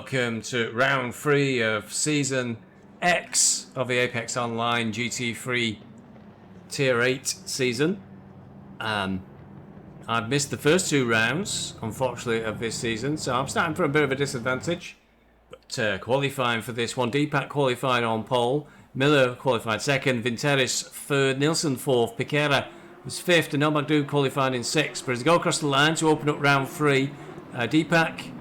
welcome to round 3 of season X of the Apex Online GT3 Tier 8 season. I've missed the first 2 rounds, unfortunately, of this season, so I'm starting from a bit of a disadvantage. But qualifying for this one, Deepak qualified on pole, Miller qualified second, Vinteris third, Nilsson fourth, Piquera was fifth, and El Magdoub qualified in sixth. But as they go across the line to open up round 3, Deepak,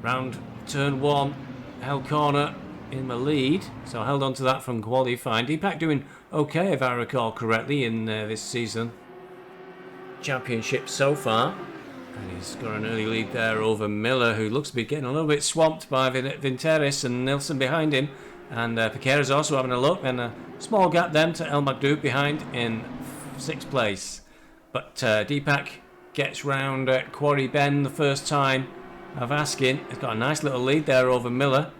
round turn 1, held corner in the lead, so I held on to that from qualifying. Deepak doing okay, if I recall correctly, in this season championship so far, and he's got an early lead there over Miller, who looks to be getting a little bit swamped by Vinteris and Nilsson behind him, and Piquera's also having a look, and a small gap then to El Magdoub behind in 6th place. But Deepak gets round Quarry Bend the first time of asking. He's got a nice little lead there over Miller.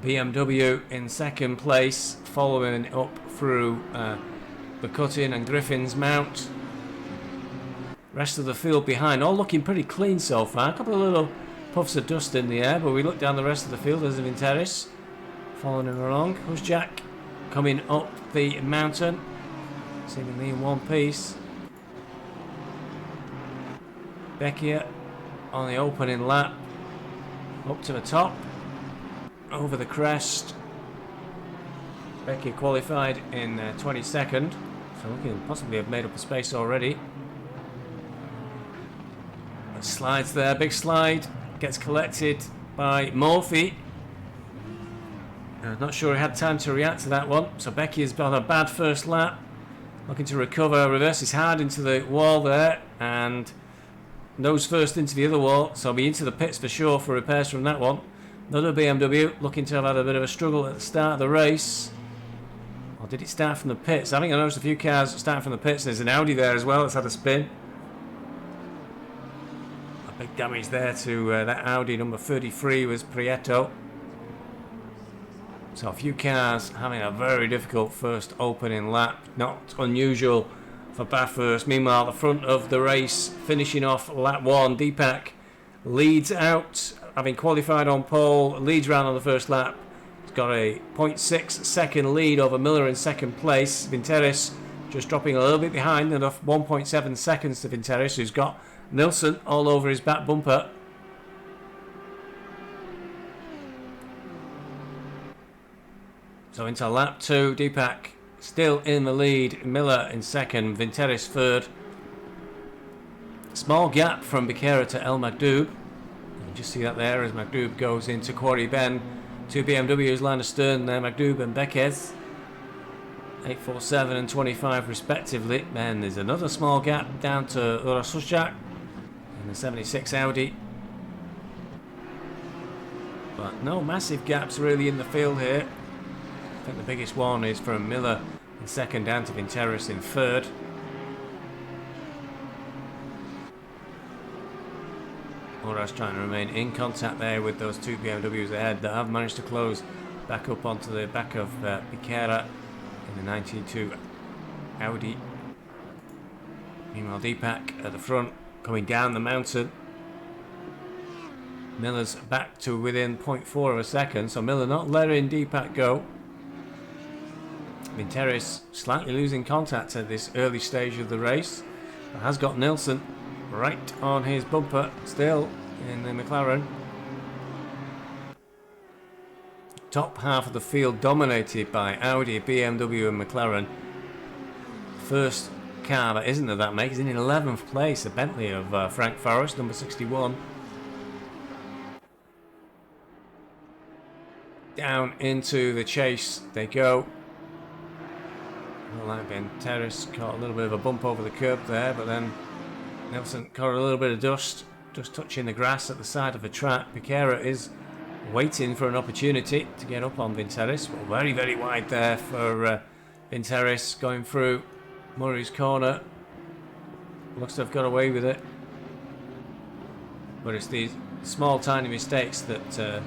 BMW in 2nd place, following up through the cut-in and Griffin's Mount. Rest of the field behind, all looking pretty clean so far. A couple of little puffs of dust in the air, but we look down the rest of the field. There's Vinteris following him along. Husjak coming up the mountain, seemingly in one piece. Beckia on the opening lap, up to the top, over the crest. Beckia qualified in 22nd, so we can possibly have made up a space already. But slides there, big slide, gets collected by Morphy. Not sure he had time to react to that one, so Beckia's on a bad first lap, looking to recover, reverses hard into the wall there, and nose first into the other wall, so be into the pits for sure for repairs from that one. Another BMW looking to have had a bit of a struggle at the start of the race. Or did it start from the pits? I think I noticed a few cars starting from the pits. There's an Audi there as well that's had a spin. A big damage there to that Audi. Number 33 was Prieto. So a few cars having a very difficult first opening lap. Not unusual for Bathurst. Meanwhile, the front of the race, finishing off lap 1, Deepak leads out, having qualified on pole, leads round on the first lap. He's got a 0.6 second lead over Miller in 2nd place. Vinteris just dropping a little bit behind, enough 1.7 seconds to Vinteris, who's got Nilsson all over his back bumper. So into lap 2, Deepak still in the lead, Miller in 2nd, Vinteris 3rd. Small gap from Piquera to El Magdoub. You can just see that there as Magdoub goes into Quarry Bend. 2 BMWs line astern there, Magdoub and Bequez. 847 and 25 respectively. Then there's another small gap down to Uros Husjak in the 76 Audi. But no massive gaps really in the field here. I think the biggest one is from Miller in 2nd down to Vinteris in 3rd. Uros trying to remain in contact there with those 2 BMWs ahead that have managed to close back up onto the back of Piquera in the 92 Audi. Meanwhile, Deepak at the front coming down the mountain. Miller's back to within 0.4 of a second, so Miller not letting Deepak go. Vinteris slightly losing contact at this early stage of the race, but has got Nilsson right on his bumper still in the McLaren. Top half of the field dominated by Audi, BMW and McLaren. First car that isn't of that make is in 11th place, a Bentley of Frank Forrest, number 61. Down into the chase they go. Well, like Vinteris caught a little bit of a bump over the curb there, but then Nilsson caught a little bit of dust, just touching the grass at the side of the track. Piquera is waiting for an opportunity to get up on Vinteris. Well, very, very wide there for Vinteris going through Murray's corner. Looks to have got away with it. But it's these small, tiny mistakes that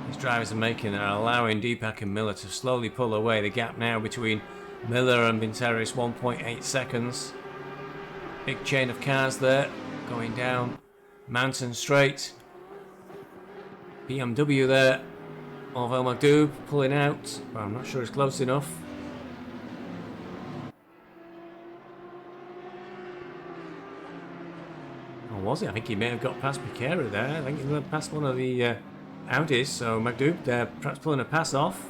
these drivers are making that are allowing Deepak and Miller to slowly pull away. The gap now between Miller and Vinteris, 1.8 seconds. Big chain of cars there going down Mountain Straight. BMW there of El Magdoub pulling out, but I'm not sure it's close enough. Or was it? I think he may have got past Piquera there. I think he went past one of the Audis, so Magdoub there perhaps pulling a pass off.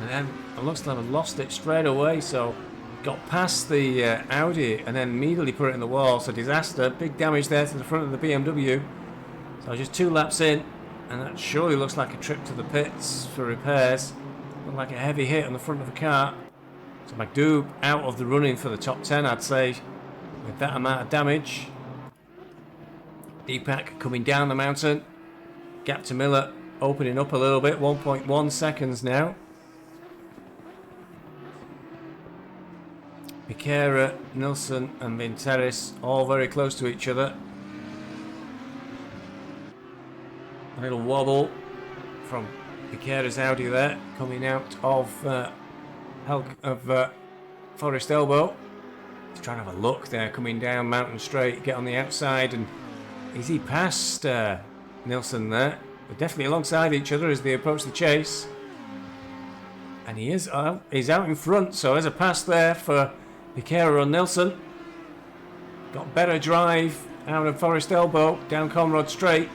And then it looks like I've lost it straight away, so got past the Audi and then immediately put it in the wall. So disaster, big damage there to the front of the BMW. So just 2 laps in, and that surely looks like a trip to the pits for repairs. Looked like a heavy hit on the front of the car. So Magdoub out of the running for the top 10, I'd say, with that amount of damage. Deepak coming down the mountain. Gap to Miller opening up a little bit, 1.1 seconds now. Piquera, Nilsson and Vinteris all very close to each other. A little wobble from Piquera's Audi there, coming out of Forest Elbow. He's trying to have a look there, coming down Mountain Straight, get on the outside, and is he past Nilsson there? They're definitely alongside each other as they approach the chase. And he is he's out in front, so there's a pass there for Piquera on Nilsson. Got better drive out of Forest Elbow, down Conrod Straight.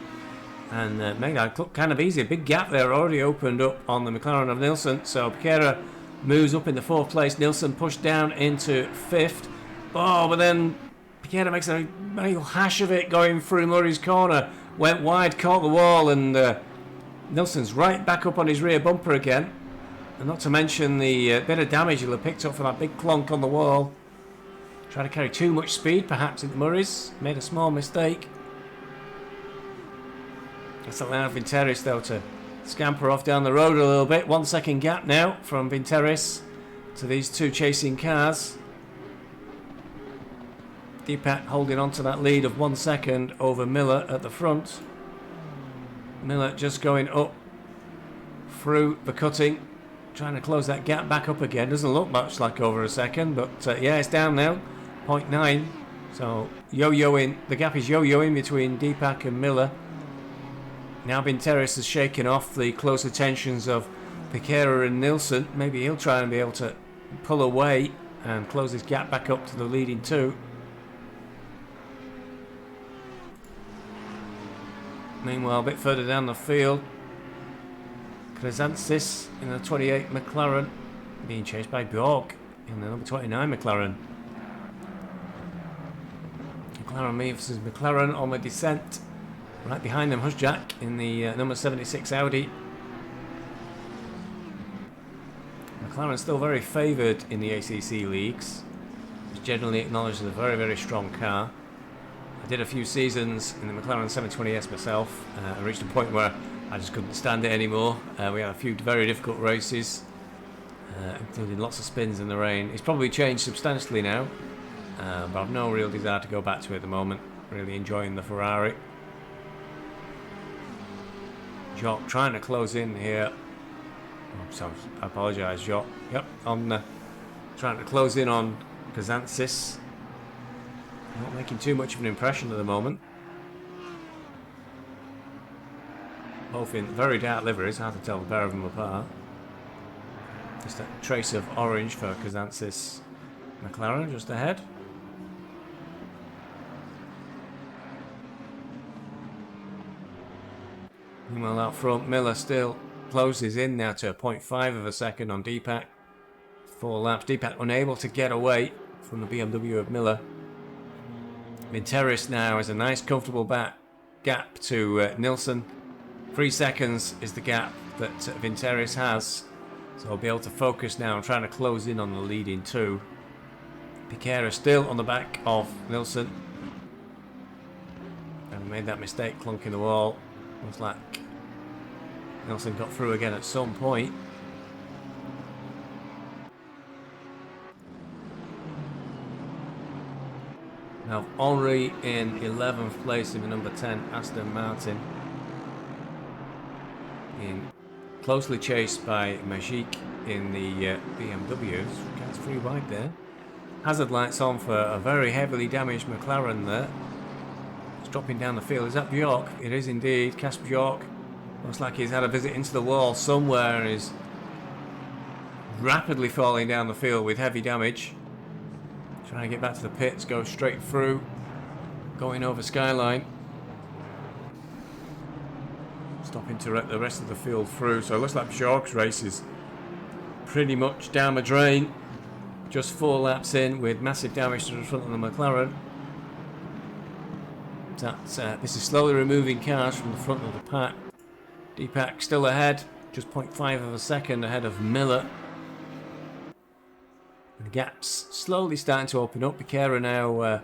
And made that look kind of easy. A big gap there already opened up on the McLaren of Nilsson. So Piquera moves up in the 4th place. Nilsson pushed down into 5th. Oh, but then Piquera makes a real hash of it going through Murray's corner. Went wide, caught the wall, and Nilsson's right back up on his rear bumper again. And not to mention the bit of damage he'll have picked up for that big clonk on the wall. Trying to carry too much speed perhaps into Murray's. Made a small mistake. That's allowed Vinteris though to scamper off down the road a little bit. 1 second gap now from Vinteris to these 2 chasing cars. Deepak holding on to that lead of 1 second over Miller at the front. Miller just going up through the cutting, trying to close that gap back up again. Doesn't look much like over a second, but yeah, it's down now, 0.9. So yo-yoing, the gap is yo-yoing between Deepak and Miller. Now Vinteris has shaken off the closer tensions of Piquera and Nilsson. Maybe he'll try and be able to pull away and close this gap back up to the leading 2. Meanwhile, a bit further down the field, Krazantsis in the 28 McLaren being chased by Bjork in the number 29 McLaren. McLaren versus McLaren on the descent. Right behind them, Husjak in the number 76 Audi. McLaren still very favoured in the ACC leagues. It's generally acknowledged as a very, very strong car. I did a few seasons in the McLaren 720S myself. I reached a point where I just couldn't stand it anymore. We had a few very difficult races, including lots of spins in the rain. It's probably changed substantially now, but I've no real desire to go back to it at the moment. Really enjoying the Ferrari. Jock trying to close in here. Oh, sorry, I apologise, Jock. Yep, on trying to close in on Kazantsis. Not making too much of an impression at the moment. Both in very dark liveries, hard to tell the pair of them apart. Just a trace of orange for Kazantsis McLaren just ahead. Meanwhile out front, Miller still closes in now to a 0.5 of a second on Deepak. 4 laps. Deepak unable to get away from the BMW of Miller. Vinteris now has a nice comfortable gap to Nilsson. 3 seconds is the gap that Vinteris has. So I'll be able to focus now on trying to close in on the leading 2. Piquera still on the back of Nilsson. And made that mistake clunking the wall. Looks like Nilsson got through again at some point. Now Henri in 11th place in the number 10 Aston Martin. Being closely chased by Magic in the BMWs. Gets free wide there. Hazard lights on for a very heavily damaged McLaren there. Just dropping down the field. Is that Bjork? It is indeed. Casper Bjork. Looks like he's had a visit into the wall somewhere and is rapidly falling down the field with heavy damage. Trying to get back to the pits, go straight through, going over Skyline. Stopping to let the rest of the field through. So it looks like Bjork's race is pretty much down the drain. Just 4 laps in with massive damage to the front of the McLaren. This is slowly removing cars from the front of the pack. Deepak still ahead, just 0.5 of a second ahead of Miller. And the gap's slowly starting to open up. Piquera now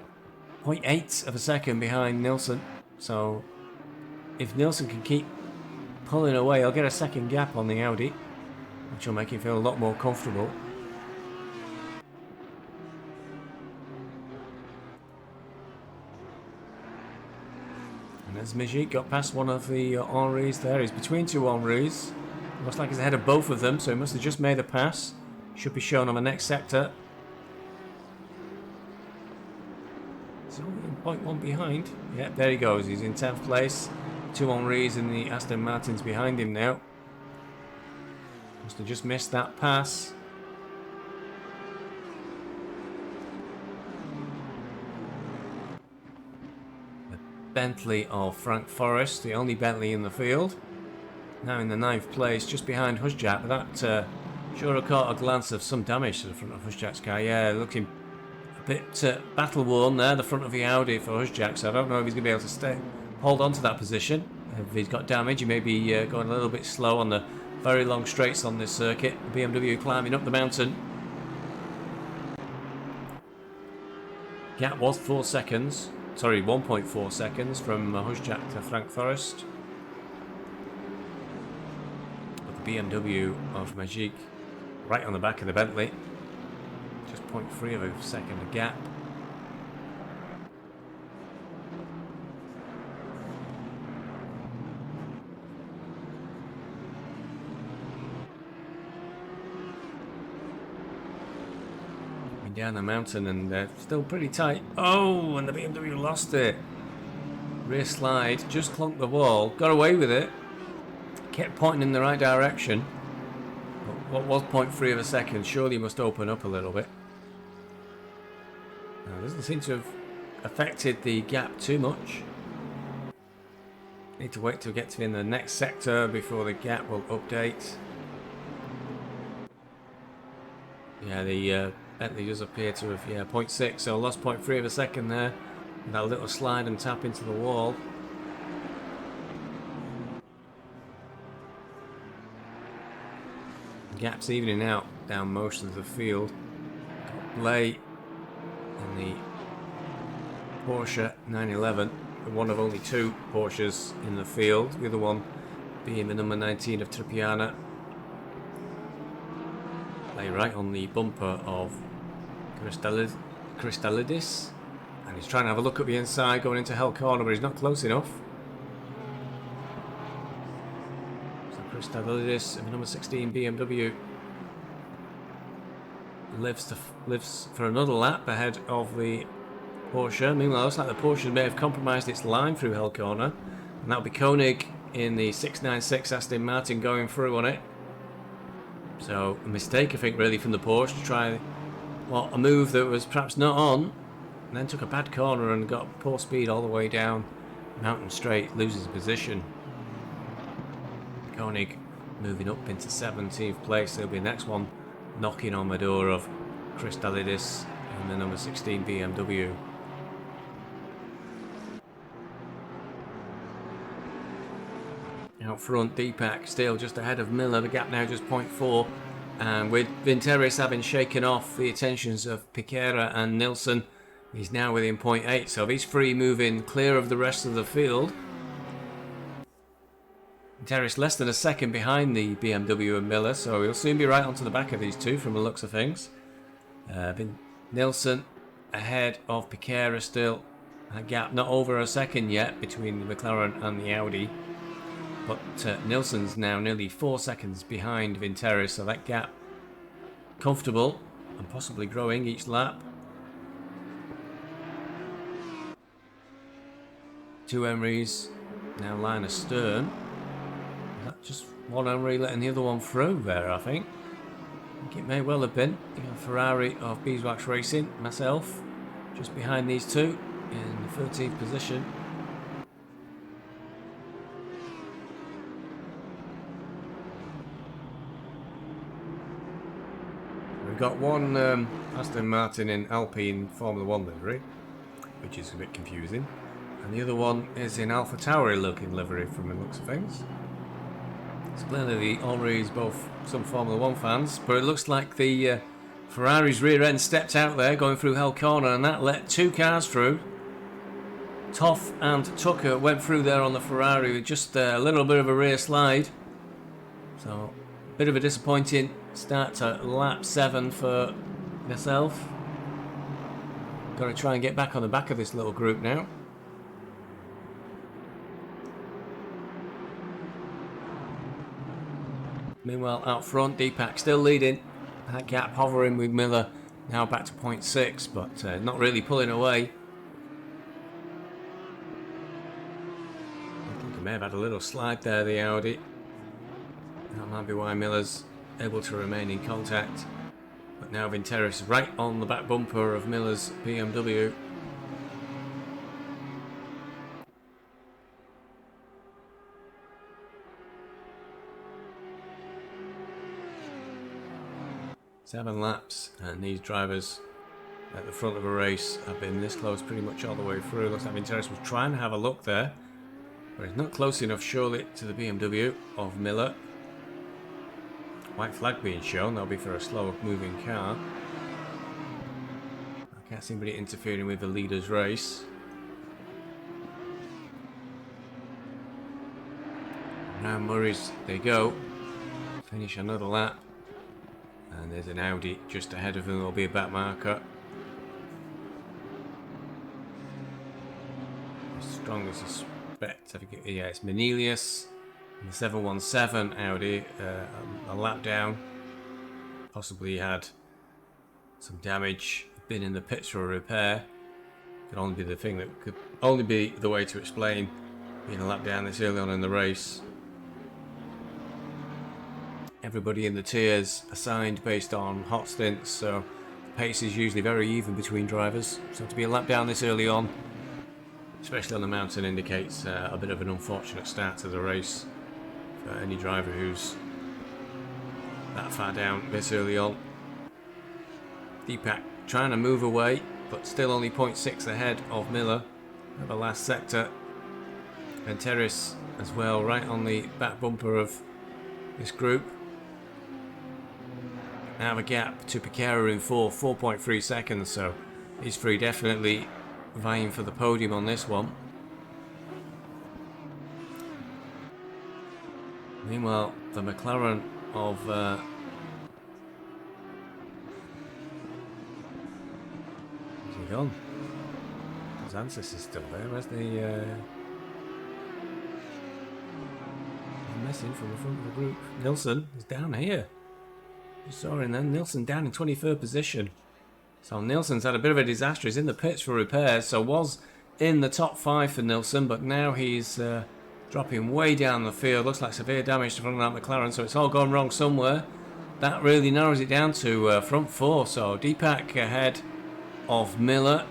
0.8 of a second behind Nilsson. So if Nilsson can keep pulling away, he'll get a second gap on the Audi, which will make him feel a lot more comfortable. And as Magic got past one of the Henrys there, he's between 2 Henrys. Looks like he's ahead of both of them, so he must have just made a pass. Should be shown on the next sector. He's only in 0.1 behind. Yep, there he goes. He's in 10th place. 2 Henrys in the Aston Martins behind him now. Must have just missed that pass. The Bentley of Frank Forrest, the only Bentley in the field. Now in the 9th place, just behind Husjak. But that sure have caught a glance of some damage to the front of Husjak's car. Yeah, looking a bit battle worn there, the front of the Audi for Husjak. So I don't know if he's going to be able to hold on to that position. If he's got damage, he may be going a little bit slow on the very long straights on this circuit. The BMW climbing up the mountain. Gap was 4 seconds. Sorry, 1.4 seconds from Husjak to Frank Forrest. But the BMW of Magic right on the back of the Bentley. Just 0.3 of a second a gap. Down the mountain and they're still pretty tight. Oh, and the BMW lost it. Rear slide, just clunked the wall, got away with it, kept pointing in the right direction. But what was 0.3 of a second surely must open up a little bit. Now, doesn't seem to have affected the gap too much. Need to wait till we get to in the next sector before the gap will update. Yeah, the Bentley does appear to have, 0.6, so lost 0.3 of a second there. And that little slide and tap into the wall. The gap's evening out down most of the field. Got Blay in the Porsche 911, one of only 2 Porsches in the field, the other one being the number 19 of Tripiana. Blay right on the bumper of Crystallidis, and he's trying to have a look at the inside going into Hell Corner, but he's not close enough. So Crystallidis in the number 16 BMW lives for another lap ahead of the Porsche. Meanwhile, it looks like the Porsche may have compromised its line through Hell Corner, and that'll be Koenig in the 696 Aston Martin going through on it. So a mistake, I think, really from the Porsche to try a move that was perhaps not on, and then took a bad corner and got poor speed all the way down Mountain Straight, loses position. Koenig moving up into 17th place. He'll be the next one knocking on the door of Crystallidis in the number 16 BMW. Out front, Deepak still just ahead of Miller. The gap now just 0.4. And with Vinteris having shaken off the attentions of Piquera and Nilsson, he's now within 0.8. So these 3 moving clear of the rest of the field. Vinteris less than a second behind the BMW and Miller, so he'll soon be right onto the back of these 2 from the looks of things. Nilsson ahead of Piquera still. A gap not over a second yet between the McLaren and the Audi. But Nilsson's now nearly 4 seconds behind Vinteris, so that gap comfortable and possibly growing each lap. Two Emerys now line astern. Is that just one Emery letting the other one through there, I think? It may well have been. You know, Ferrari of Beeswax Racing, myself, just behind these two in the 13th position. We've got one Aston Martin in Alpine Formula 1 livery, which is a bit confusing. And the other one is in Alpha Tauri looking livery from the looks of things. It's clearly already both some Formula 1 fans, but it looks like the Ferrari's rear end stepped out there going through Hell Corner, and that let two cars through. Toff and Tucker went through there on the Ferrari with just a little bit of a rear slide. So, a bit of a disappointing start to lap 7 for myself. Got to try and get back on the back of this little group now. Meanwhile, out front, Deepak still leading. That gap hovering with Miller, now back to 0.6, but not really pulling away. I think he may have had a little slide there, the Audi. That might be why Miller's able to remain in contact. But now Vinteris right on the back bumper of Miller's BMW. Seven laps, and these drivers at the front of a race have been this close pretty much all the way through. Looks like Vinteris was trying to have a look there, but he's not close enough surely to the BMW of Miller. White flag being shown, that'll be for a slow moving car. I can't see anybody interfering with the leader's race. Now Murray's, they go, finish another lap. And there's an Audi just ahead of them. There'll be a back marker. As strong as I suspect. Yeah, it's Menelius. And the 717 Audi, a lap down. Possibly had some damage. Been in the pits for a repair. Could only be the thing that could only be the way to explain being a lap down this early on in the race. Everybody in the tiers assigned based on hot stints, so the pace is usually very even between drivers. So to be a lap down this early on, especially on the mountain, indicates a bit of an unfortunate start to the race for any driver who's that far down this early on. Deepak trying to move away, but still only 0.6 ahead of Miller at the last sector. And Terrace as well, right on the back bumper of this group. Now a gap to Piquera in 4.3 seconds, so these three definitely vying for the podium on this one. Meanwhile, the McLaren of where's he gone? Zansis is still there. Where's the messing from the front of the group? Nilsson is down here. You saw him then. Nilsson down in 23rd position. So Nilsson's had a bit of a disaster. He's in the pits for repairs, so was in the top 5 for Nilsson, but now he's dropping way down the field. Looks like severe damage to front of that McLaren, so it's all gone wrong somewhere. That really narrows it down to front 4. So Deepak ahead of Miller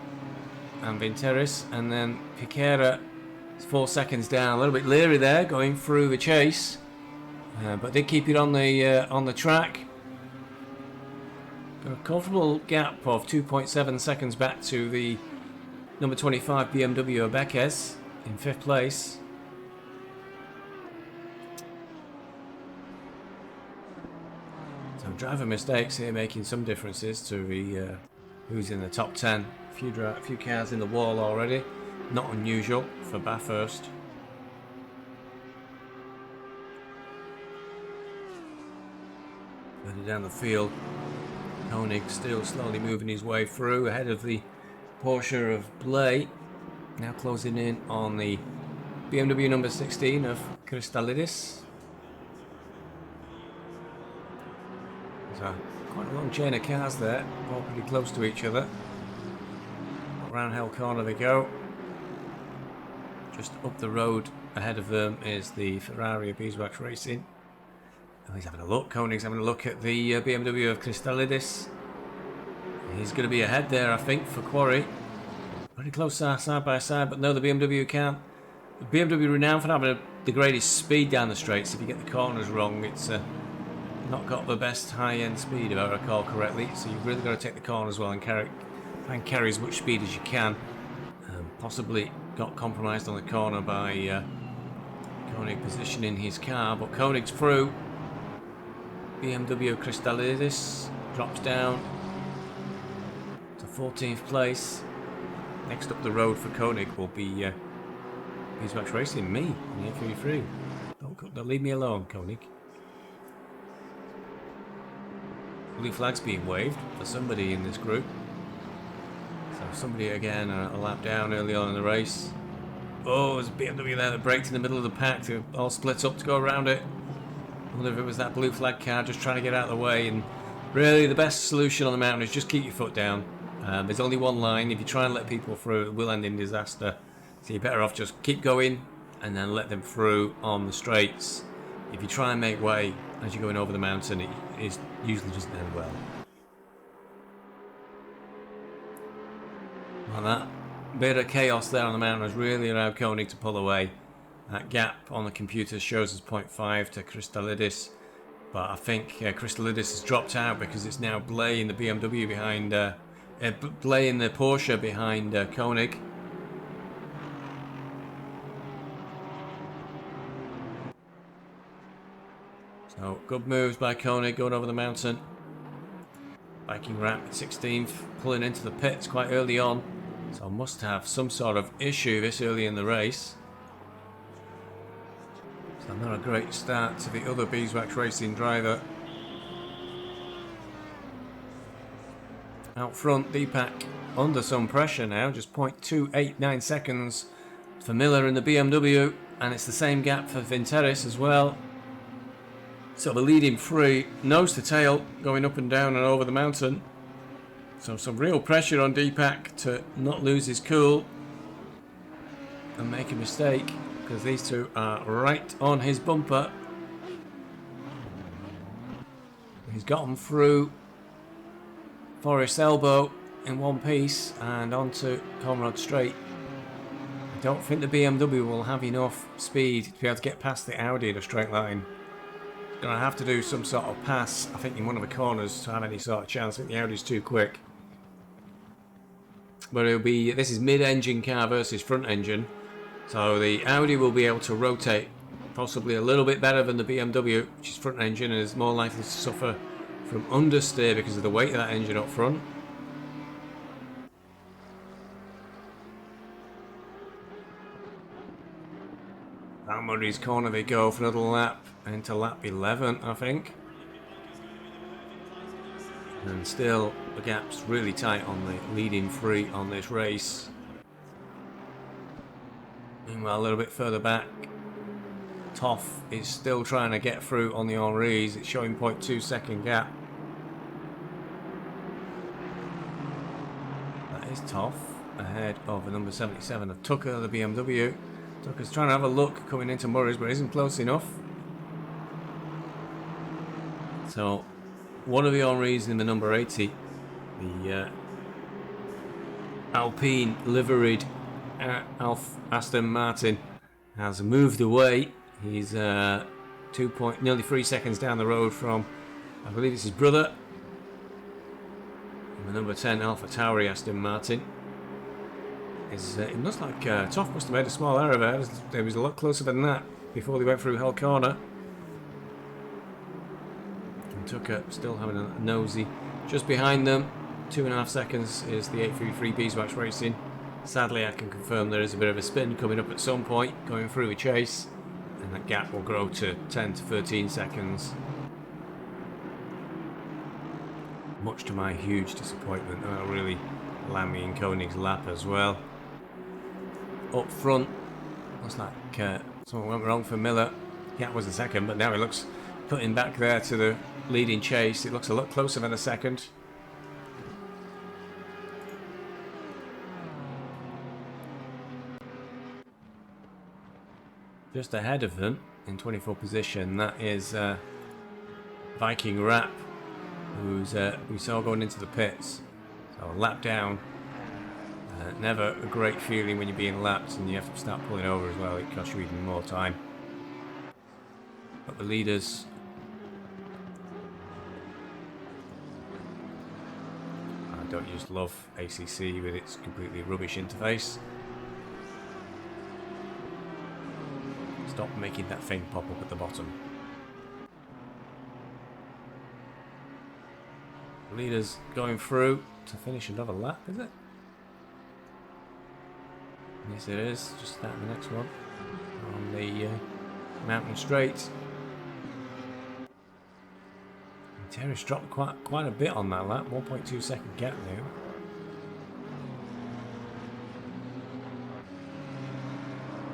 and Vinteris, and then Piquera is 4 seconds down. A little bit leery there going through the chase, but did keep it on the track. Got a comfortable gap of 2.7 seconds back to the number 25 BMW Beques in 5th place. So driver mistakes here making some differences to the who's in the top 10. A few cars in the wall already. Not unusual for Bathurst. Further down the field, Koenig still slowly moving his way through ahead of the Porsche of Blay. Now closing in on the BMW number 16 of Kristallidis. So quite a long chain of cars there, all pretty close to each other. Around Hell Corner they go. Just up the road ahead of them is the Ferrari of Beeswax Racing. Oh, he's having a look. Koenig's having a look at the BMW of Crystallidis. He's going to be ahead there, I think, for Quarry. Pretty close side by side, but no, the BMW can't. The BMW renowned for having the greatest speed down the straights. If you get the corners wrong, it's not got the best high-end speed, if I recall correctly. So you've really got to take the corners well and try and carry as much speed as you can. Possibly got compromised on the corner by Koenig positioning his car, but Koenig's through. BMW Crystallidis drops down to 14th place. Next up the road for Koenig will be Beeswax Racing, me, in the A33. Don't leave me alone, Koenig. Blue flag's being waved for somebody in this group. So somebody again a lap down early on in the race. Oh, there's a BMW there that braked in the middle of the pack. They all split up to go around it. I wonder if it was that blue flag car just trying to get out of the way. And really the best solution on the mountain is just keep your foot down. There's only one line. If you try and let people through, it will end in disaster. So you're better off just keep going and then let them through on the straights. If you try and make way as you're going over the mountain, it usually doesn't end well. Well, that bit of chaos there on the mountain has really allowed Koenig to pull away. That gap on the computer shows us 0.5 to Crystallidis, but I think Crystallidis has dropped out because it's now Blay in the BMW behind, Blay in the Porsche behind Koenig. So good moves by Koenig going over the mountain. Biking ramp at 16th, pulling into the pits quite early on. So must have some sort of issue this early in the race. So not a great start to the other Beeswax Racing driver. Out front, Deepak under some pressure now, just 0.289 seconds for Miller in the BMW, and it's the same gap for Vinteris as well. So the leading three, nose to tail, going up and down and over the mountain. So some real pressure on Deepak to not lose his cool and make a mistake, because these two are right on his bumper. He's got them through Forest Elbow in one piece and onto Conrad Straight. I don't think the BMW will have enough speed to be able to get past the Audi in a straight line. Going to have to do some sort of pass, I think, in one of the corners to have any sort of chance. I think the Audi's too quick. But it'll be, this is mid-engine car versus front engine, so the Audi will be able to rotate possibly a little bit better than the BMW, which is front engine and is more likely to suffer from understeer because of the weight of that engine up front. Down Murray's corner they go for another lap into lap 11, I think. And still the gap's really tight on the leading three on this race. Meanwhile, a little bit further back, Toff is still trying to get through on the Henris. It's showing 0.2 second gap. That is Toff ahead of the number 77 of Tucker, the BMW. Tucker's trying to have a look coming into Murray's, but isn't close enough. So one of the Henris in the number 80, the Alpine liveried Aston Martin, has moved away. He's nearly 3 seconds down the road from, I believe it's his brother, and the number 10 Alpha Tauri Aston Martin. It looks like Toff must have made a small error there. It was a lot closer than that before they went through Hull Corner. And Tucker still having a nosy. Just behind them, 2.5 seconds, is the 833 Beeswax Racing. Sadly, I can confirm there is a bit of a spin coming up at some point, going through a chase, and that gap will grow to 10 to 13 seconds. Much to my huge disappointment. That'll really land me in Koenig's lap as well. Up front, looks like something went wrong for Miller. Gap was a second, but now he looks putting back there to the leading chase. It looks a lot closer than a second. just ahead of them in 24th position. That is Viking Rap, who's we saw going into the pits. So a lap down. Never a great feeling when you're being lapped and you have to start pulling over as well. It costs you even more time. But the leaders, I don't just love ACC with its completely rubbish interface. Stop making that thing pop up at the bottom. Leaders going through to finish another lap, is it? Yes, it is. Just starting the next one on the mountain straight. Terrace dropped quite a bit on that lap. 1.2 second gap now.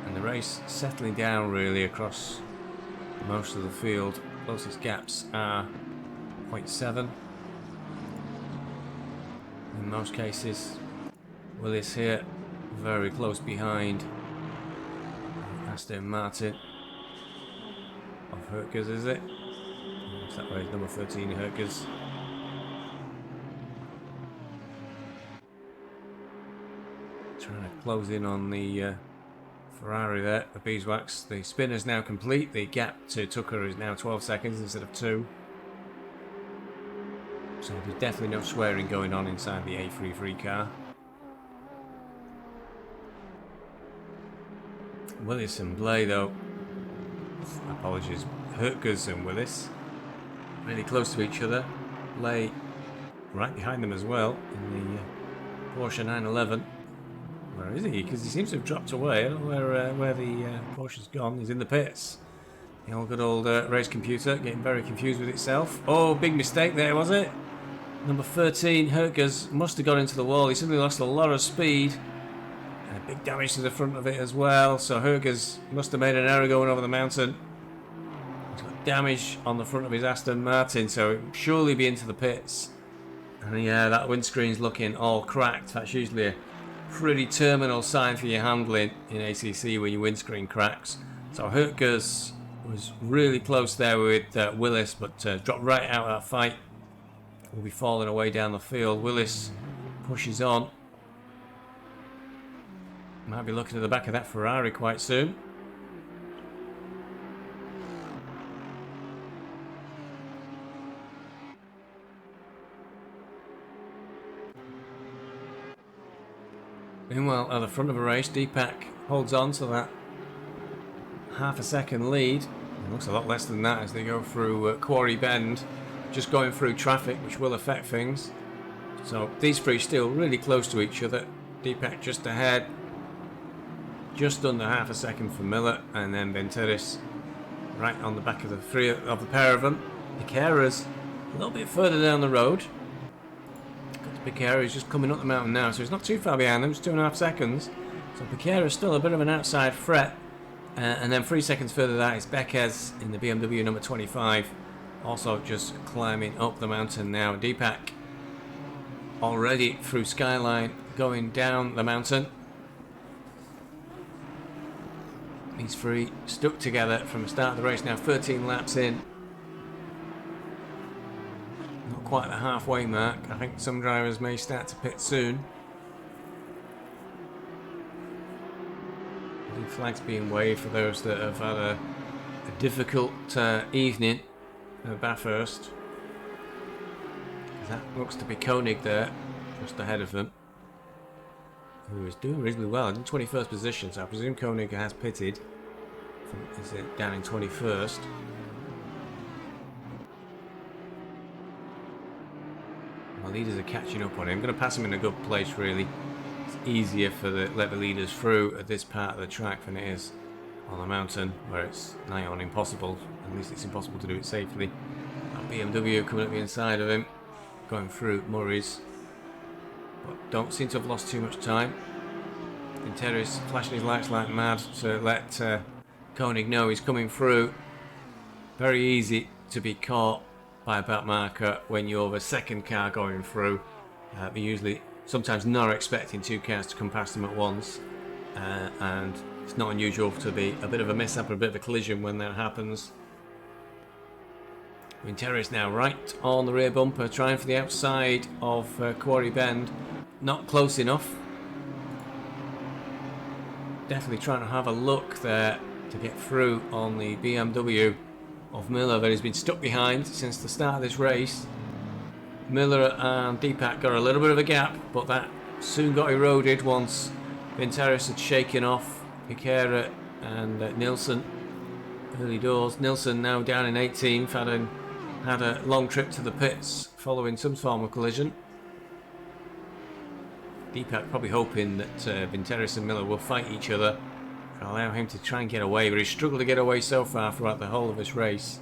And the race settling down really across most of the field. Closest gaps are 0.7. In most cases, Willis here very close behind Aston Martin of Herkes, is it? Is that way? Number 13 Herkes. Trying to close in on the Ferrari there, the beeswax. The spin is now complete. The gap to Tucker is now 12 seconds instead of 2. So there's definitely no swearing going on inside the A33 car. Willis and Blay, though, apologies, Herkes and Willis, really close to each other. Blay right behind them as well in the Porsche 911. Where is he? Because he seems to have dropped away. I don't know where the Porsche's gone. He's in the pits. The old good old race computer getting very confused with itself. Oh, big mistake there, was it? Number 13, Herkes, must have got into the wall. He suddenly lost a lot of speed. And big damage to the front of it as well. So Herkes must have made an error going over the mountain. He's got damage on the front of his Aston Martin, so it will surely be into the pits. And yeah, that windscreen's looking all cracked. That's usually a pretty terminal sign for your handling in ACC when your windscreen cracks. So Herkes was really close there with Willis, but dropped right out of that fight. Will be falling away down the field. Willis pushes on. Might be looking at the back of that Ferrari quite soon. Meanwhile, at the front of the race, Deepak holds on to that half a second lead. It looks a lot less than that as they go through Quarry Bend. Just going through traffic, which will affect things. So these three still really close to each other. Deepak just ahead. Just under half a second for Miller, and then Venteris right on the back of the pair of them. Piquera's a little bit further down the road. Got to Piquera, he's just coming up the mountain now, so he's not too far behind them, just 2.5 seconds. So Piquera's still a bit of an outside threat. And then 3 seconds further that is Bequez in the BMW number 25. Also just climbing up the mountain now. Deepak already through Skyline, going down the mountain. These three stuck together from the start of the race now, 13 laps in. Not quite the halfway mark. I think some drivers may start to pit soon. Blue flags being waved for those that have had a difficult evening at Bathurst. That looks to be Koenig there, just ahead of them, who is doing reasonably well in 21st position, so I presume Koenig has pitted. Is it down in 21st? My leaders are catching up on him. I'm going to pass him in a good place, really. It's easier for let the leaders through at this part of the track than it is on the mountain, where it's nigh on impossible. At least it's impossible to do it safely. That BMW coming up the inside of him, going through Murray's, but don't seem to have lost too much time. Interis flashing his lights like mad to let Koenig know he's coming through. Very easy to be caught by a back marker when you're the second car going through. They're usually sometimes not expecting two cars to come past them at once, and It's not unusual to be a bit of a mishap or a bit of a collision when that happens. Vinteris now right on the rear bumper, trying for the outside of Quarry Bend. Not close enough. Definitely trying to have a look there to get through on the BMW of Miller that has been stuck behind since the start of this race. Miller and Deepak got a little bit of a gap, but that soon got eroded once Vinteris had shaken off Piquera and Nilsson early doors. Nilsson now down in 18th, had a long trip to the pits following some form of collision. Deepak probably hoping that Vinteris and Miller will fight each other and allow him to try and get away, but he's struggled to get away so far throughout the whole of this race.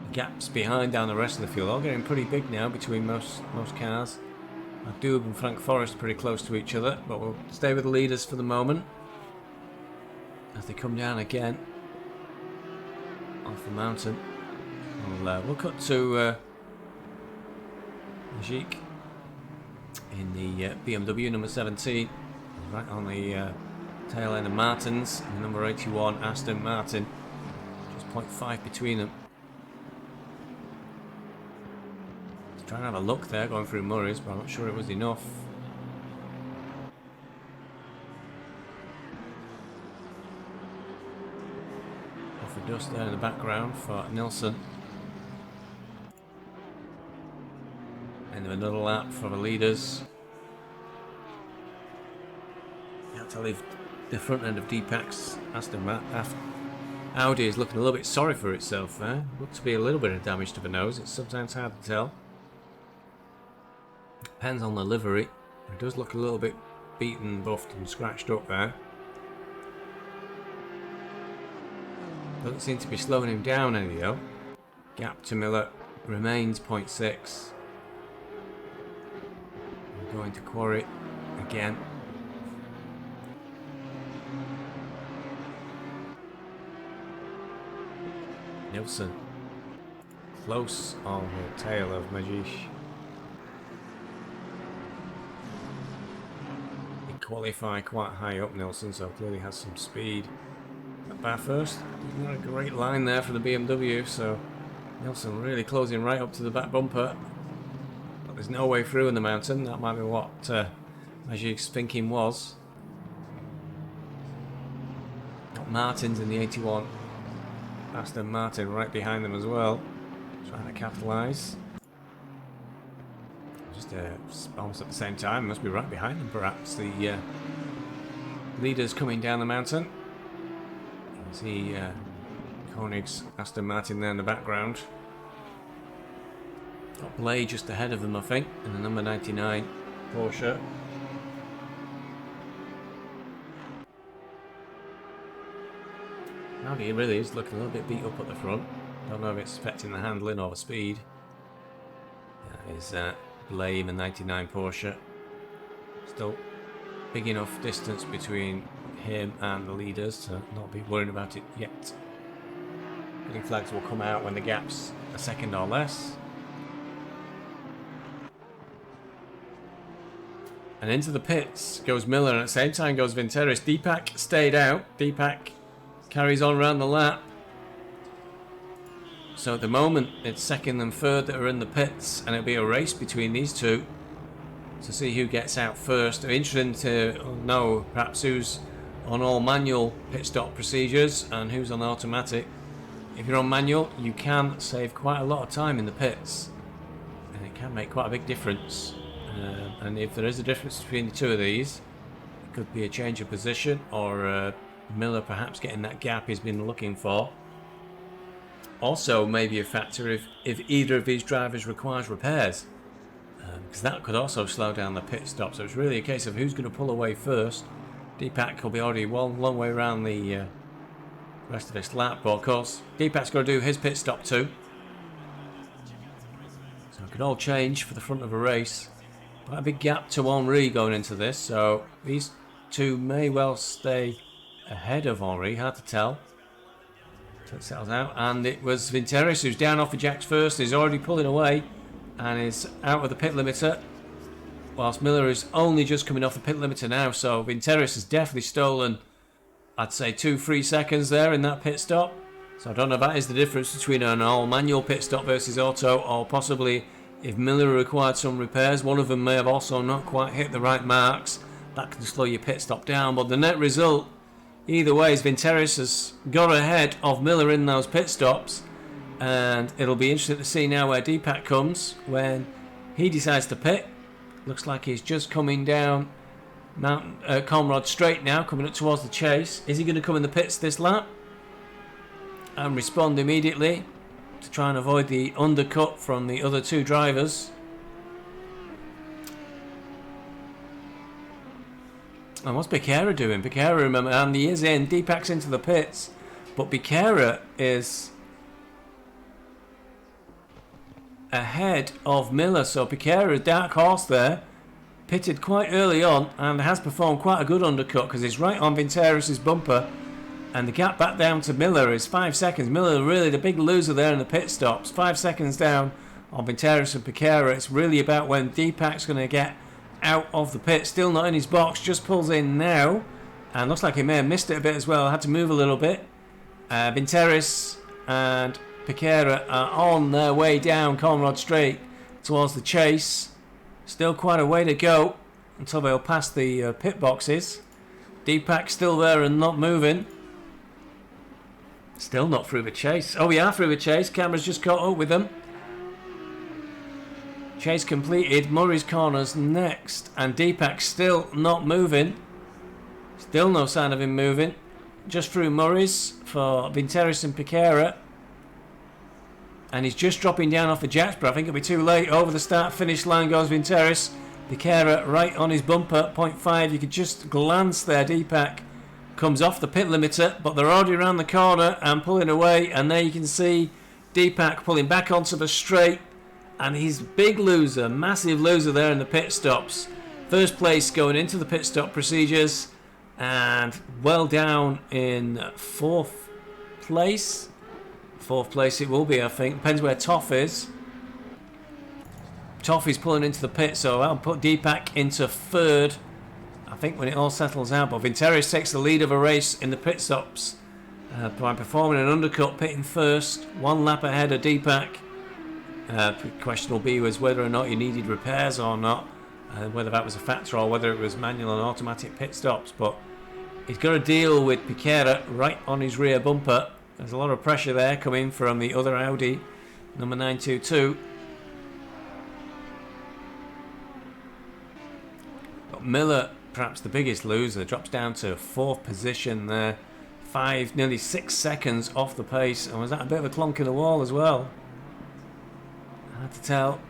The gaps behind down the rest of the field are getting pretty big now between most cars. Doob and Frank Forrest pretty close to each other, but we'll stay with the leaders for the moment as they come down again off the mountain. We'll cut to Majik in the BMW number 17, right on the tail end of Martin's, and number 81 Aston Martin, just 0.5 between them. Trying to have a look there going through Murray's, but I'm not sure it was enough. Off the dust there in the background for Nilsson. End of another lap for the leaders. You have to leave the front end of Deepak's Aston Martin. Audi is looking a little bit sorry for itself there. Looks to be a little bit of damage to the nose. It's sometimes hard to tell. Depends on the livery. It does look a little bit beaten, buffed and scratched up there. Doesn't seem to be slowing him down any though. Gap to Miller remains 0.6. We're going to Quarry again. Nilsson close on the tail of Majik. He qualified quite high up, Nilsson, so clearly has some speed. At Bathurst, not a great line there for the BMW, so Nilsson really closing right up to the back bumper. But there's no way through in the mountain. That might be what Majik's thinking was. Got Martins in the 81. Aston Martin right behind them as well, trying to capitalise. Just almost at the same time, must be right behind them perhaps. The leaders coming down the mountain. You can see Koenig's Aston Martin there in the background. Got Blade just ahead of them, I think, in the number 99 Porsche. Audi really is looking a little bit beat up at the front. Don't know if it's affecting the handling or the speed. That is Blade and 99 Porsche. Still big enough distance between him and the leaders to not be worried about it yet. Green flags will come out when the gap's a second or less. And into the pits goes Miller, and at the same time goes Vinteris. Deepak stayed out. Deepak carries on around the lap. So at the moment it's second and third that are in the pits, and it'll be a race between these two to see who gets out first. Interesting to know perhaps who's on all manual pit stop procedures and who's on automatic. If you're on manual, you can save quite a lot of time in the pits, and it can make quite a big difference. And if there is a difference between the two of these, it could be a change of position or Miller perhaps getting that gap he's been looking for. Also maybe a factor if either of these drivers requires repairs, because that could also slow down the pit stop. So it's really a case of who's going to pull away first. Deepak will be already one long way around the rest of this lap, but of course Deepak's got to do his pit stop too. So it could all change for the front of a race. Quite a big gap to Henri going into this, so these two may well stay ahead of Henri, hard to tell. So it settles out, and it was Vinteris who's down off the jacks first. He's already pulling away and is out of the pit limiter. whilst Miller is only just coming off the pit limiter now. So Vinteris has definitely stolen, I'd say, 2-3 seconds there in that pit stop. So I don't know if that is the difference between an all-manual pit stop versus auto, or possibly if Miller required some repairs, one of them may have also not quite hit the right marks. That can slow your pit stop down. But the net result, either way, is Vinteris has got ahead of Miller in those pit stops. And it'll be interesting to see now where Deepak comes when he decides to pit. Looks like he's just coming down Mount Conrad Straight now, coming up towards the chase. Is he going to come in the pits this lap and respond immediately to try and avoid the undercut from the other two drivers? And what's Becerra doing? Becerra, remember, and he is in. Deepak's into the pits, but Becerra is ahead of Miller. So Becerra, dark horse there, pitted quite early on and has performed quite a good undercut because he's right on Vinteris' bumper. And the gap back down to Miller is 5 seconds. Miller really the big loser there in the pit stops. 5 seconds down on Vinteris and Becerra. It's really about when Deepak's going to get out of the pit. Still not in his box. Just pulls in now. And looks like he may have missed it a bit as well. Had to move a little bit. Vinteris and Becerra are on their way down Conrad Straight towards the chase. Still quite a way to go until they'll pass the pit boxes. Deepak's still there and not moving. Still not through the chase. Oh, we are through the chase. Camera's just caught up with them. Chase completed. Murray's corners next. And Deepak's still not moving. Still no sign of him moving. Just through Murray's for Vinteris and Becerra. And he's just dropping down off the jacks, but I think it'll be too late. Over the start-finish line goes Vinteris. Becerra right on his bumper, 0.5. You could just glance there. Deepak comes off the pit limiter, but they're already around the corner and pulling away. And there you can see Deepak pulling back onto the straight. And he's big loser, massive loser there in the pit stops. First place going into the pit stop procedures. And well down in fourth place. Fourth place it will be, I think. Depends where Toff is. Toff is pulling into the pit, so I'll put Deepak into third, I think, when it all settles out. But Vinteris takes the lead of a race in the pit stops by performing an undercut, pitting first, 1 lap ahead of Deepak. The question will be was whether or not you needed repairs or not, whether that was a factor or whether it was manual and automatic pit stops. But he's got to deal with Becerra right on his rear bumper. There's a lot of pressure there coming from the other Audi, number 922. But Miller, perhaps the biggest loser, drops down to 4th position there. 5, nearly 6 seconds off the pace. And was that a bit of a clonk in the wall as well? Hard to tell.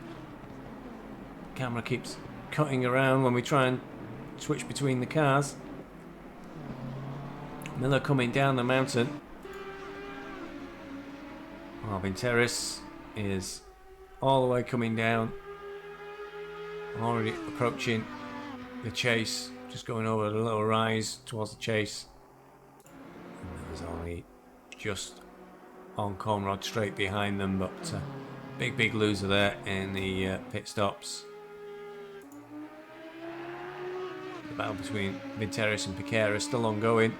Camera keeps cutting around when we try and switch between the cars. Miller coming down the mountain. While Vinteris is all the way coming down, already approaching the chase, just going over the little rise towards the chase. And Miller's only just on Conrad Straight behind them, but big loser there in the pit stops. The battle between Vinteris and Becerra is still ongoing.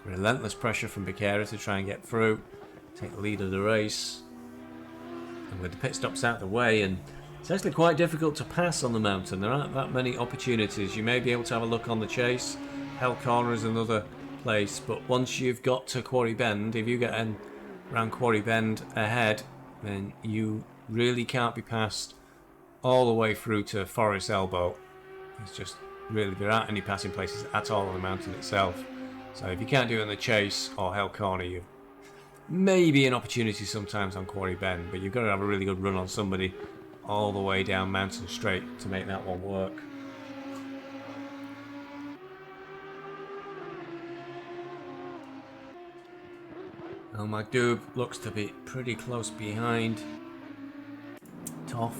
Relentless pressure from Becerra to try and get through, take the lead of the race. And with the pit stops out of the way, and it's actually quite difficult to pass on the mountain. There aren't that many opportunities. You may be able to have a look on the chase. Hell Corner is another place, but once you've got to Quarry Bend, if you get around Quarry Bend ahead, then you really can't be passed all the way through to Forest Elbow. It's just really, there aren't any passing places at all on the mountain itself. So if you can't do it on the chase or Hell Corner, you maybe an opportunity sometimes on Quarry Bend, but you've got to have a really good run on somebody all the way down Mountain Straight to make that one work. Well, Magdoob looks to be pretty close behind Toff.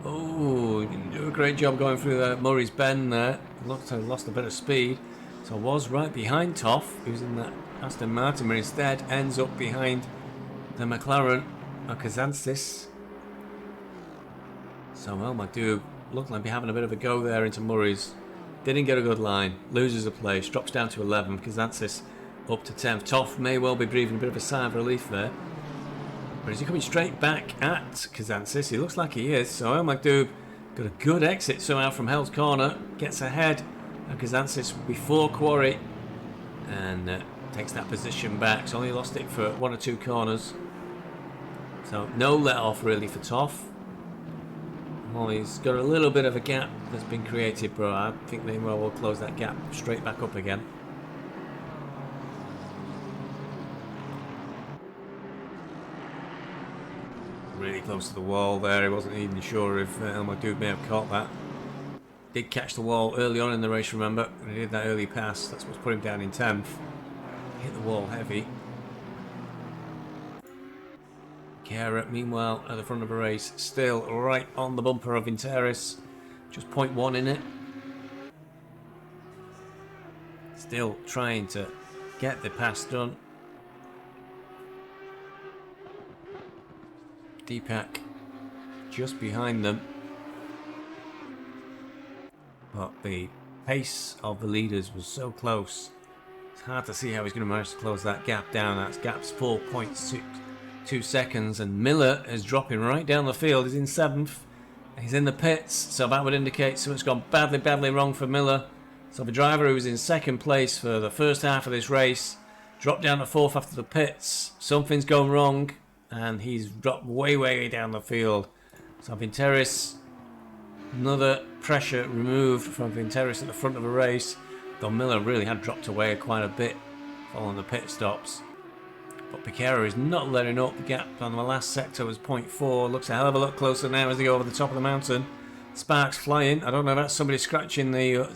Oh, he didn't do a great job going through the Murray's Bend there. Looked to have lost a bit of speed. So was right behind Toff, who's in that Aston Martin, but instead ends up behind the McLaren Okazansis. So Elmadou looked like be having a bit of a go there into Murray's. Didn't get a good line. Loses a place. Drops down to 11. Kazantsis up to 10th. Toff may well be breathing a bit of a sigh of relief there. But is he coming straight back at Kazantsis? He looks like he is. So Elmadou got a good exit somehow from Hell's Corner. Gets ahead of Kazantsis before Quarry. And takes that position back. So only lost it for 1 or 2 corners. So no let off really for Toff. Well, he's got a little bit of a gap that's been created, bro. I think they will close that gap straight back up again. Really close to the wall there. He wasn't even sure if Elmadou may have caught that. Did catch the wall early on in the race, remember? And he did that early pass. That's what's put him down in 10th. Hit the wall heavy. Kara, meanwhile, at the front of the race, still right on the bumper of Vinteris. Just 0.1 in it. Still trying to get the pass done. Deepak just behind them. But the pace of the leaders was so close. It's hard to see how he's going to manage to close that gap down. That gap's 4.2 seconds. And Miller is dropping right down the field. He's in 7th. He's in the pits. So that would indicate something's gone badly wrong for Miller. So the driver who was in 2nd place for the first half of this race dropped down to 4th after the pits. Something's gone wrong. And he's dropped way down the field. So Vinteris, another pressure removed from Vinteris at the front of the race. Though Miller really had dropped away quite a bit following the pit stops. But Piquera is not letting up. The gap on the last sector was 0.4. Looks a hell of a lot closer now as they go over the top of the mountain. Sparks flying. I don't know if that's somebody scratching the...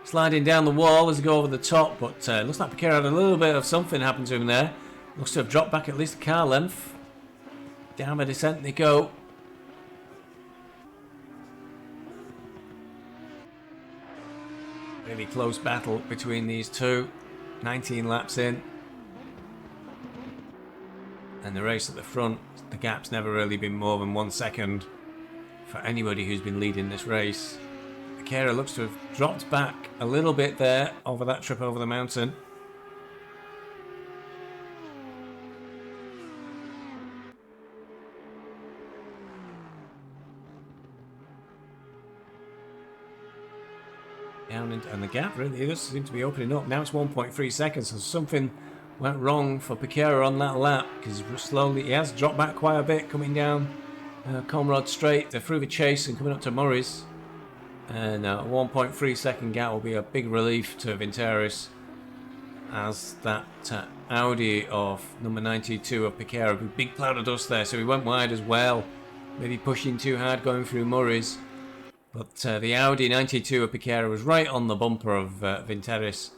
sliding down the wall as they go over the top. But looks like Piquera had a little bit of something happen to him there. Looks to have dropped back at least a car length. Down the descent they go. Really close battle between these two. 19 laps in. And the race at the front, the gap's never really been more than 1 second for anybody who's been leading this race. Akira looks to have dropped back a little bit there over that trip over the mountain. And the gap really does seem to be opening up. Now it's 1.3 seconds, so something went wrong for Piquera on that lap, because he has dropped back quite a bit coming down Comrade Straight through the chase and coming up to Murray's. And a 1.3 second gap will be a big relief to Vinteris, as that Audi of number 92 of Piquera, big cloud of dust there, so he went wide as well, maybe pushing too hard going through Murray's. But the Audi 92 of Piquera was right on the bumper of Vinteris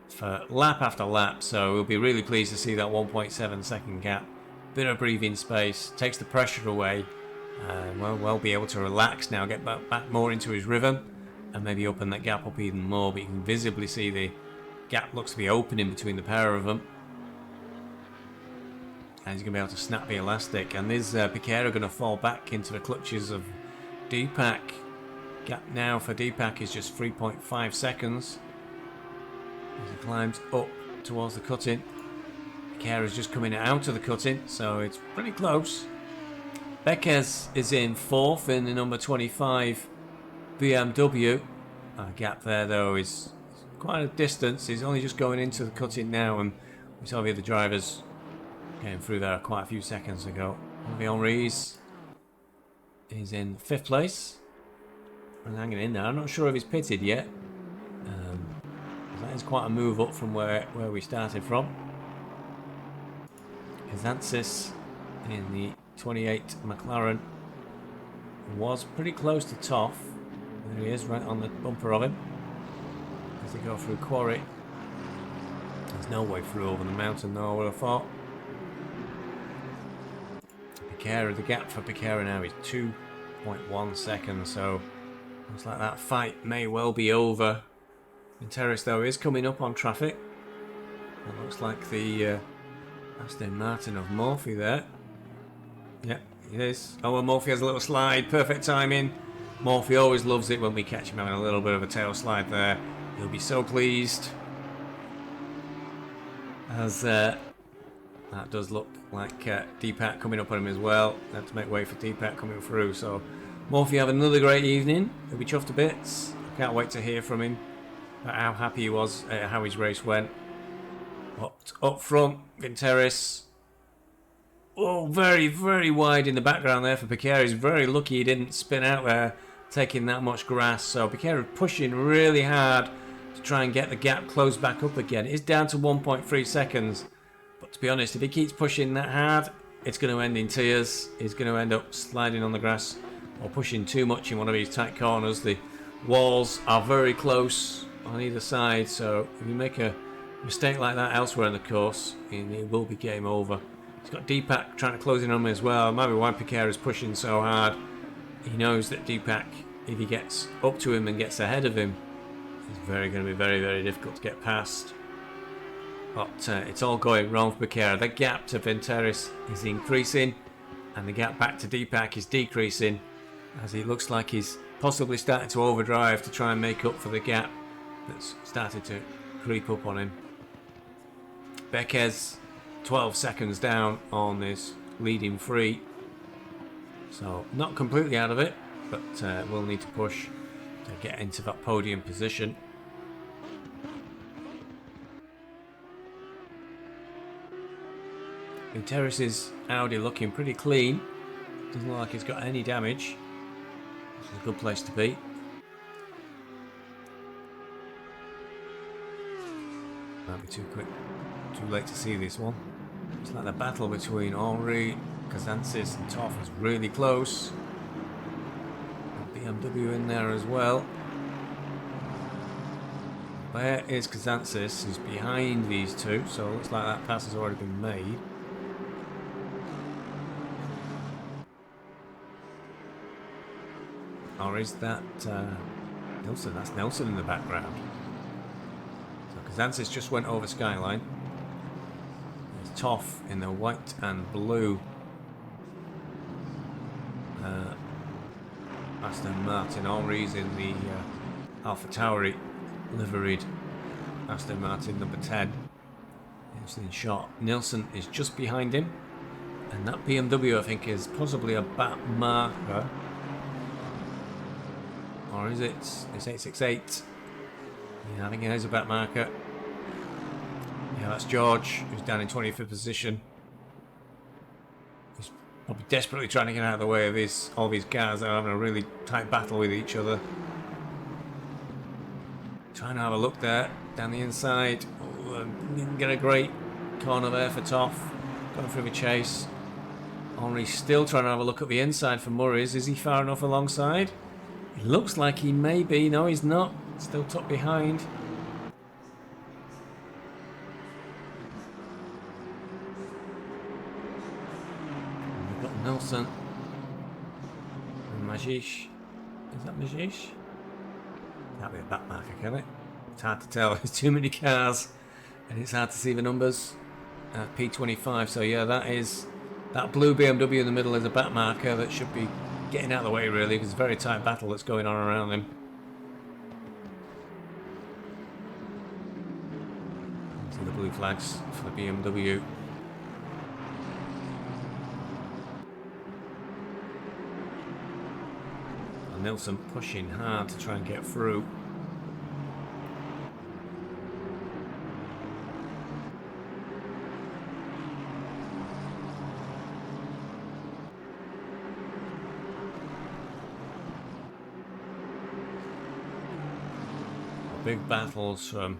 for lap after lap, so we'll be really pleased to see that 1.7 second gap. Bit of breathing space, takes the pressure away, and we'll be able to relax now, get back more into his rhythm, and maybe open that gap up even more. But you can visibly see the gap looks to be opening between the pair of them. And he's going to be able to snap the elastic, and is Piquera going to fall back into the clutches of Deepak? Gap now for Deepak is just 3.5 seconds as he climbs up towards the cutting. Piquera's just coming out of the cutting, so it's pretty close. Bequez is in 4th in the number 25 BMW. Gap there though is quite a distance. He's only just going into the cutting now, and we saw the other drivers getting through there quite a few seconds ago. Henry's is in 5th place. And hanging in there. I'm not sure if he's pitted yet. That is quite a move up from where we started from. Kazantsis in the 28 McLaren was pretty close to Toff. There he is, right on the bumper of him. As they go through Quarry. There's no way through over the mountain though, I would have thought. Piquera, the gap for Piquera now is 2.1 seconds, so looks like that fight may well be over. Vinteris though is coming up on traffic. It looks like the Aston Martin of Murphy there. Yep, it is. Oh, well, Murphy has a little slide. Perfect timing. Morphy always loves it when we catch him having a little bit of a tail slide there. He'll be so pleased. As that does look like Deepak coming up on him as well. Have to make way for Deepak coming through. So Morphy have another great evening. He'll be chuffed to bits. I can't wait to hear from him about how happy he was at how his race went. Up front, Vinteris. Oh, very, very wide in the background there for Piquet. He's very lucky he didn't spin out there, taking that much grass. So Piquet pushing really hard to try and get the gap closed back up again. It's down to 1.3 seconds. But to be honest, if he keeps pushing that hard, it's going to end in tears. He's going to end up sliding on the grass or pushing too much in one of these tight corners. The walls are very close on either side. So if you make a mistake like that elsewhere in the course, it will be game over. He's got Deepak trying to close in on him as well. Maybe why Piquet is pushing so hard. He knows that Deepak, if he gets up to him and gets ahead of him, it's going to be very, very difficult to get past. But it's all going wrong for Piquet. The gap to Vinteris is increasing, and the gap back to Deepak is decreasing, as he looks like he's possibly starting to overdrive to try and make up for the gap that's started to creep up on him. Bequez 12 seconds down on this leading free, so not completely out of it, but we'll need to push to get into that podium position. Vinteris' Audi looking pretty clean, doesn't look like it's got any damage, which is a good place to be. Might be too quick, too late to see this one. It's like the battle between Henri, Kazantzis and Toff is really close. BMW in there as well. Where is Kazantzis? He's behind these two, so it looks like that pass has already been made. Or is that Nelson? That's Nelson in the background. So Kazantzis just went over Skyline. There's Toff in the white and blue Aston Martin. Henri's in the Alpha Tauri liveried Aston Martin number 10. It's in shot. Nilsson is just behind him, and that BMW I think is possibly a back marker. Or is it? It's 868. Yeah, I think it is a back marker. Yeah, that's George, who's down in 25th position. He's probably desperately trying to get out of the way of all these cars that are having a really tight battle with each other. Trying to have a look there, down the inside. Oh, didn't get a great corner there for Toff. Going through the chase. Henri's still trying to have a look at the inside for Murray's. Is he far enough alongside? It looks like he may be. No, he's not. Still tucked behind. And we've got Nelson. And Majish. Is that Majish? Can't be a back marker, can it? It's hard to tell. There's too many cars. And it's hard to see the numbers. P25. So yeah, that blue BMW in the middle is a back marker that should be getting out of the way really, because it's a very tight battle that's going on around him. See the blue flags for the BMW. And Nilsson pushing hard to try and get through. Big battles from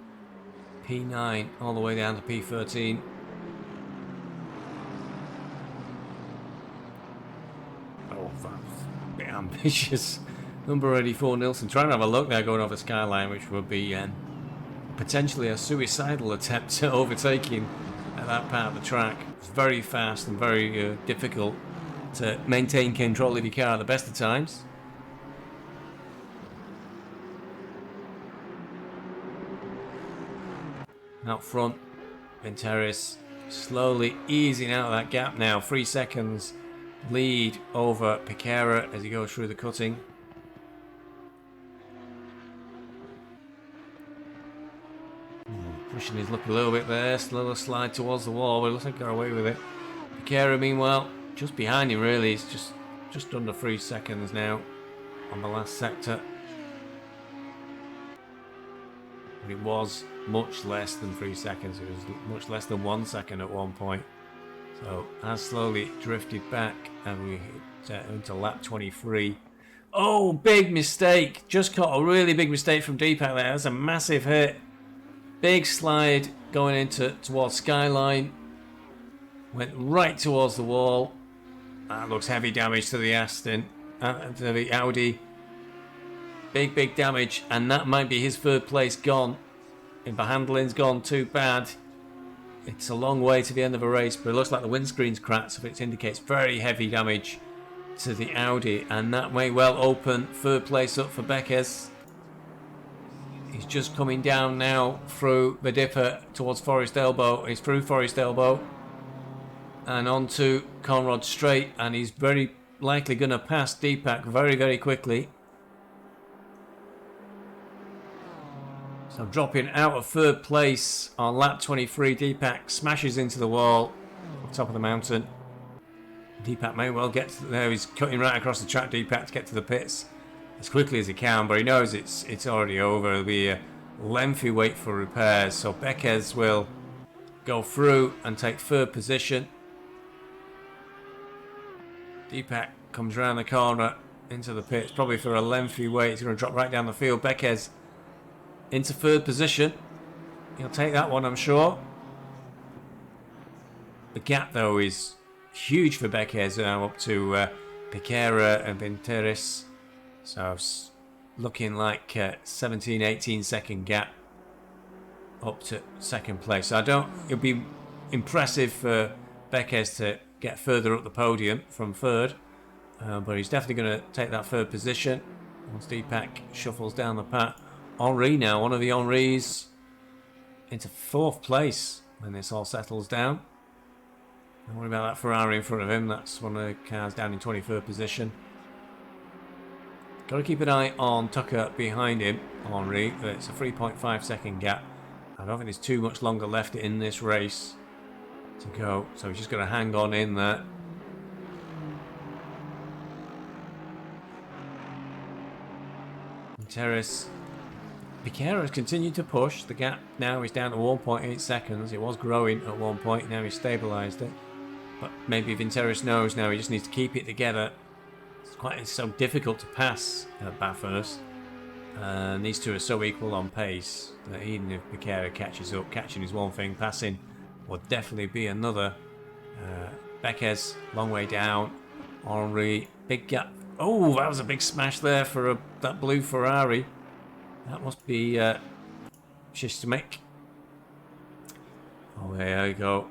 P9 all the way down to P13. Oh, that's a bit ambitious. Number 84, Nilsson. Trying to have a look there going over Skyline, which would be potentially a suicidal attempt at overtaking at that part of the track. It's very fast and very difficult to maintain control of your car at the best of times. Out front, Vinteris slowly easing out of that gap now. 3 seconds lead over Piquet as he goes through the cutting. pushing his luck a little bit there. Slower slide towards the wall, but it looks like he got away with it. Piquera, meanwhile, just behind him really. He's just under 3 seconds now on the last sector. But it was much less than 3 seconds. It was much less than 1 second at one point. So has slowly drifted back, and we hit into lap 23. Oh, big mistake. Just caught a really big mistake from Deepak there. That's a massive hit. Big slide going towards Skyline. Went right towards the wall. That looks heavy damage to the to the Audi. Big damage, and that might be his third place gone. If the handling's gone too bad, it's a long way to the end of a race, but it looks like the windscreen's cracked, so it indicates very heavy damage to the Audi, and that may well open third place up for Beckes. He's just coming down now through the dipper towards Forest Elbow. He's through Forest Elbow and onto Conrad Straight, and he's very likely going to pass Deepak very quickly. So dropping out of third place on lap 23, Deepak smashes into the wall on top of the mountain. Deepak may well get to there. He's cutting right across the track, Deepak, to get to the pits as quickly as he can, but he knows it's already over. It'll be a lengthy wait for repairs. So Beckes will go through and take third position. Deepak comes around the corner into the pits, probably for a lengthy wait. He's going to drop right down the field. Beckes into third position. He'll take that one, I'm sure. The gap, though, is huge for Beckes now, up to Piquera and Vinteris. So looking like 17-18 second gap up to second place. So it'll be impressive for Beckes to get further up the podium from third, but he's definitely going to take that third position once Deepak shuffles down the path. Henri now, one of the Henris, into fourth place when this all settles down. Don't worry about that Ferrari in front of him. That's one of the cars down in 23rd position. Got to keep an eye on Tucker behind him, Henri. It's a 3.5 second gap. I don't think there's too much longer left in this race to go, so he's just going to hang on in there. Terrace. Piquera has continued to push. The gap now is down to 1.8 seconds. It was growing at one point. Now he's stabilised it. But maybe Vinteris knows now he just needs to keep it together. It's so difficult to pass at Bathurst. And these two are so equal on pace that even if Piquera catches up, catching is one thing, passing will definitely be another. Beckes, long way down. Henri, big gap. Oh, that was a big smash there for that blue Ferrari. That must be Shishtamik. Oh, there you go.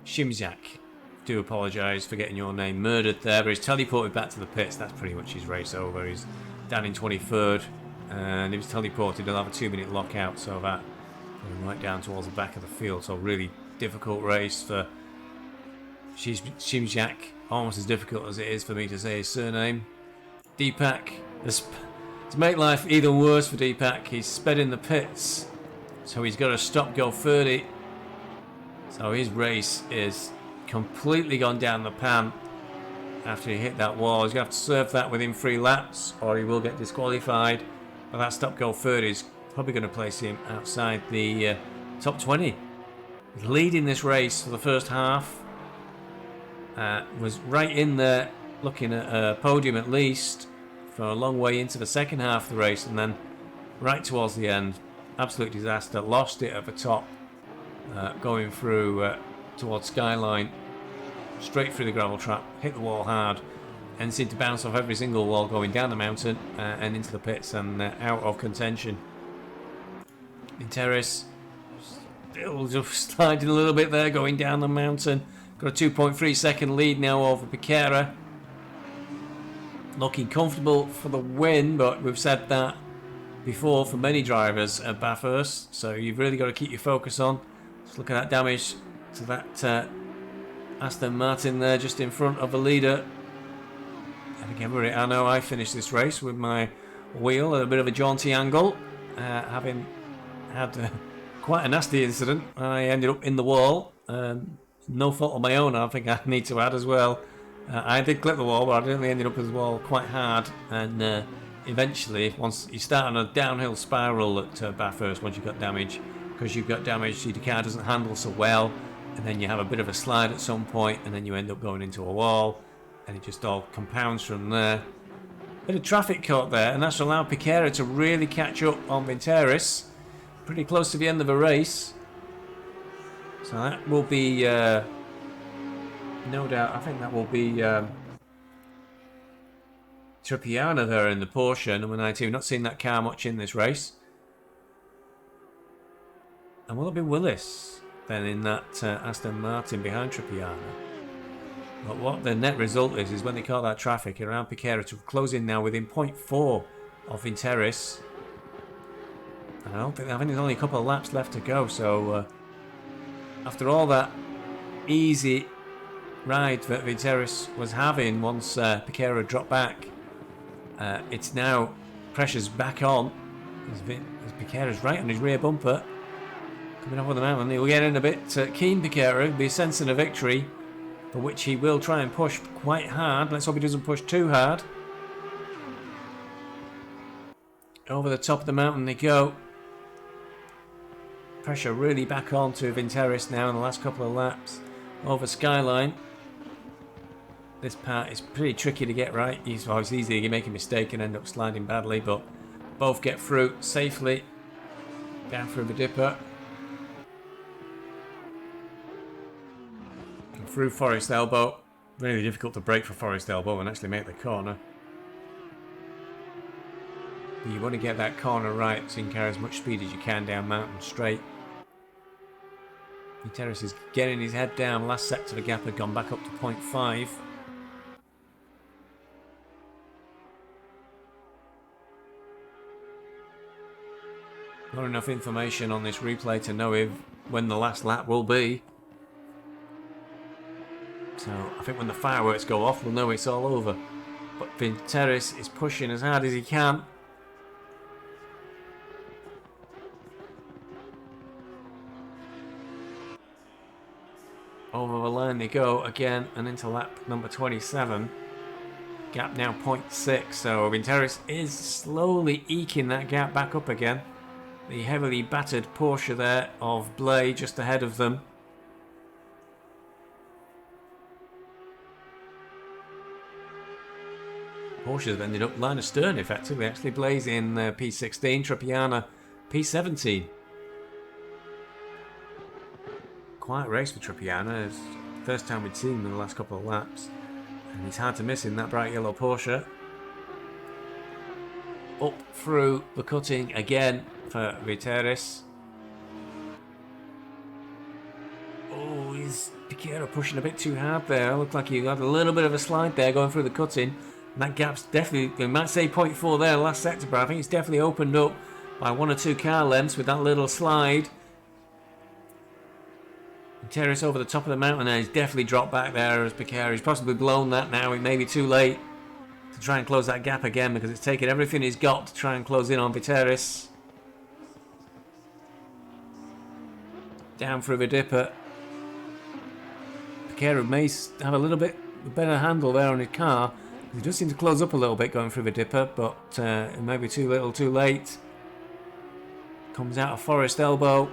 Shimzak. Do apologise for getting your name murdered there, but he's teleported back to the pits. That's pretty much his race over. He's down in 23rd, and if he's teleported, he'll have a 2-minute lockout, so that right down towards the back of the field. So really difficult race for Shimzak. Almost as difficult as it is for me to say his surname. Deepak, to make life even worse for Deepak, he's sped in the pits, so he's got a stop go 30. So his race is completely gone down the pan after he hit that wall. He's going to have to serve that within 3 laps, or he will get disqualified. But that stop go 30 is probably going to place him outside the top 20. He's leading this race for the first half. Was right in there, looking at a podium at least, for a long way into the second half of the race, and then right towards the end, absolute disaster. Lost it at the top, going through towards Skyline, straight through the gravel trap, hit the wall hard, and seemed to bounce off every single wall going down the mountain and into the pits and out of contention. Vinteris still just sliding a little bit there, going down the mountain. Got a 2.3 second lead now over Piquera. Looking comfortable for the win, but we've said that before for many drivers at Bathurst, so you've really got to keep your focus on. Just look at that damage to that Aston Martin there just in front of the leader. I think I know I finished this race with my wheel at a bit of a jaunty angle. having had quite a nasty incident. I ended up in the wall. No fault of my own, I think I need to add as well. I did clip the wall, but I really ended up in the wall quite hard. And eventually, once you start on a downhill spiral at Bathurst, once you've got damage, because you've got damage, your car doesn't handle so well, and then you have a bit of a slide at some point, and then you end up going into a wall, and it just all compounds from there. Bit of traffic caught there, and that's allowed Piquera to really catch up on Vinteris. Pretty close to the end of a race. So that will be, no doubt, I think that will be Trippiani there in the Porsche, number 19. Not seen that car much in this race. And will it be Willis then in that Aston Martin behind Trippiani? But what the net result is when they caught that traffic around Piquera to close in now within 0.4 of Vinteris. And I think there's only a couple of laps left to go, so after all that easy ride that Vinteris was having once Piquera dropped back, it's now pressure's back on as Piquera's right on his rear bumper coming up with the mountain. He'll get in a bit keen, Piquera. He'll be sensing a victory, for which he will try and push quite hard. Let's hope he doesn't push too hard. Over the top of the mountain they go. Pressure really back on to Vinteris now in the last couple of laps. Over Skyline. This part is pretty tricky to get right. It's always easy to make a mistake and end up sliding badly, but both get through safely. Down through the dipper. And through Forest Elbow. Really difficult to brake for Forest Elbow and actually make the corner. But you want to get that corner right so you can carry as much speed as you can down Mountain Straight. Vinteris is getting his head down. Last sector of the gap had gone back up to 0.5. Not enough information on this replay to know when the last lap will be. So I think when the fireworks go off, we'll know it's all over. But Vinteris is pushing as hard as he can. Over the line they go again and into lap number 27. Gap now 0.6, so Vinteris is slowly eking that gap back up again. The heavily battered Porsche there of Blay just ahead of them. Porsche have ended up line astern effectively. Actually Blay's in P16, Trippiani P17. Quiet race for Trippiani. It's the first time we'd seen him in the last couple of laps. And he's hard to miss in that bright yellow Porsche. Up through the cutting again for Vinteris. Oh, he's Piquera pushing a bit too hard there. Looked like he had a little bit of a slide there going through the cutting. And that gap's definitely, we might say 0.4 there, last sector, but I think it's definitely opened up by 1 or 2 car lengths with that little slide. Vinteris over the top of the mountain there. He's definitely dropped back there as Piquera. He's possibly blown that now. It may be too late to try and close that gap again because it's taken everything he's got to try and close in on Vinteris. Down through the dipper. Piquera may have a little bit better handle there on his car. He does seem to close up a little bit going through the dipper, but it may be too little too late. Comes out of Forest Elbow.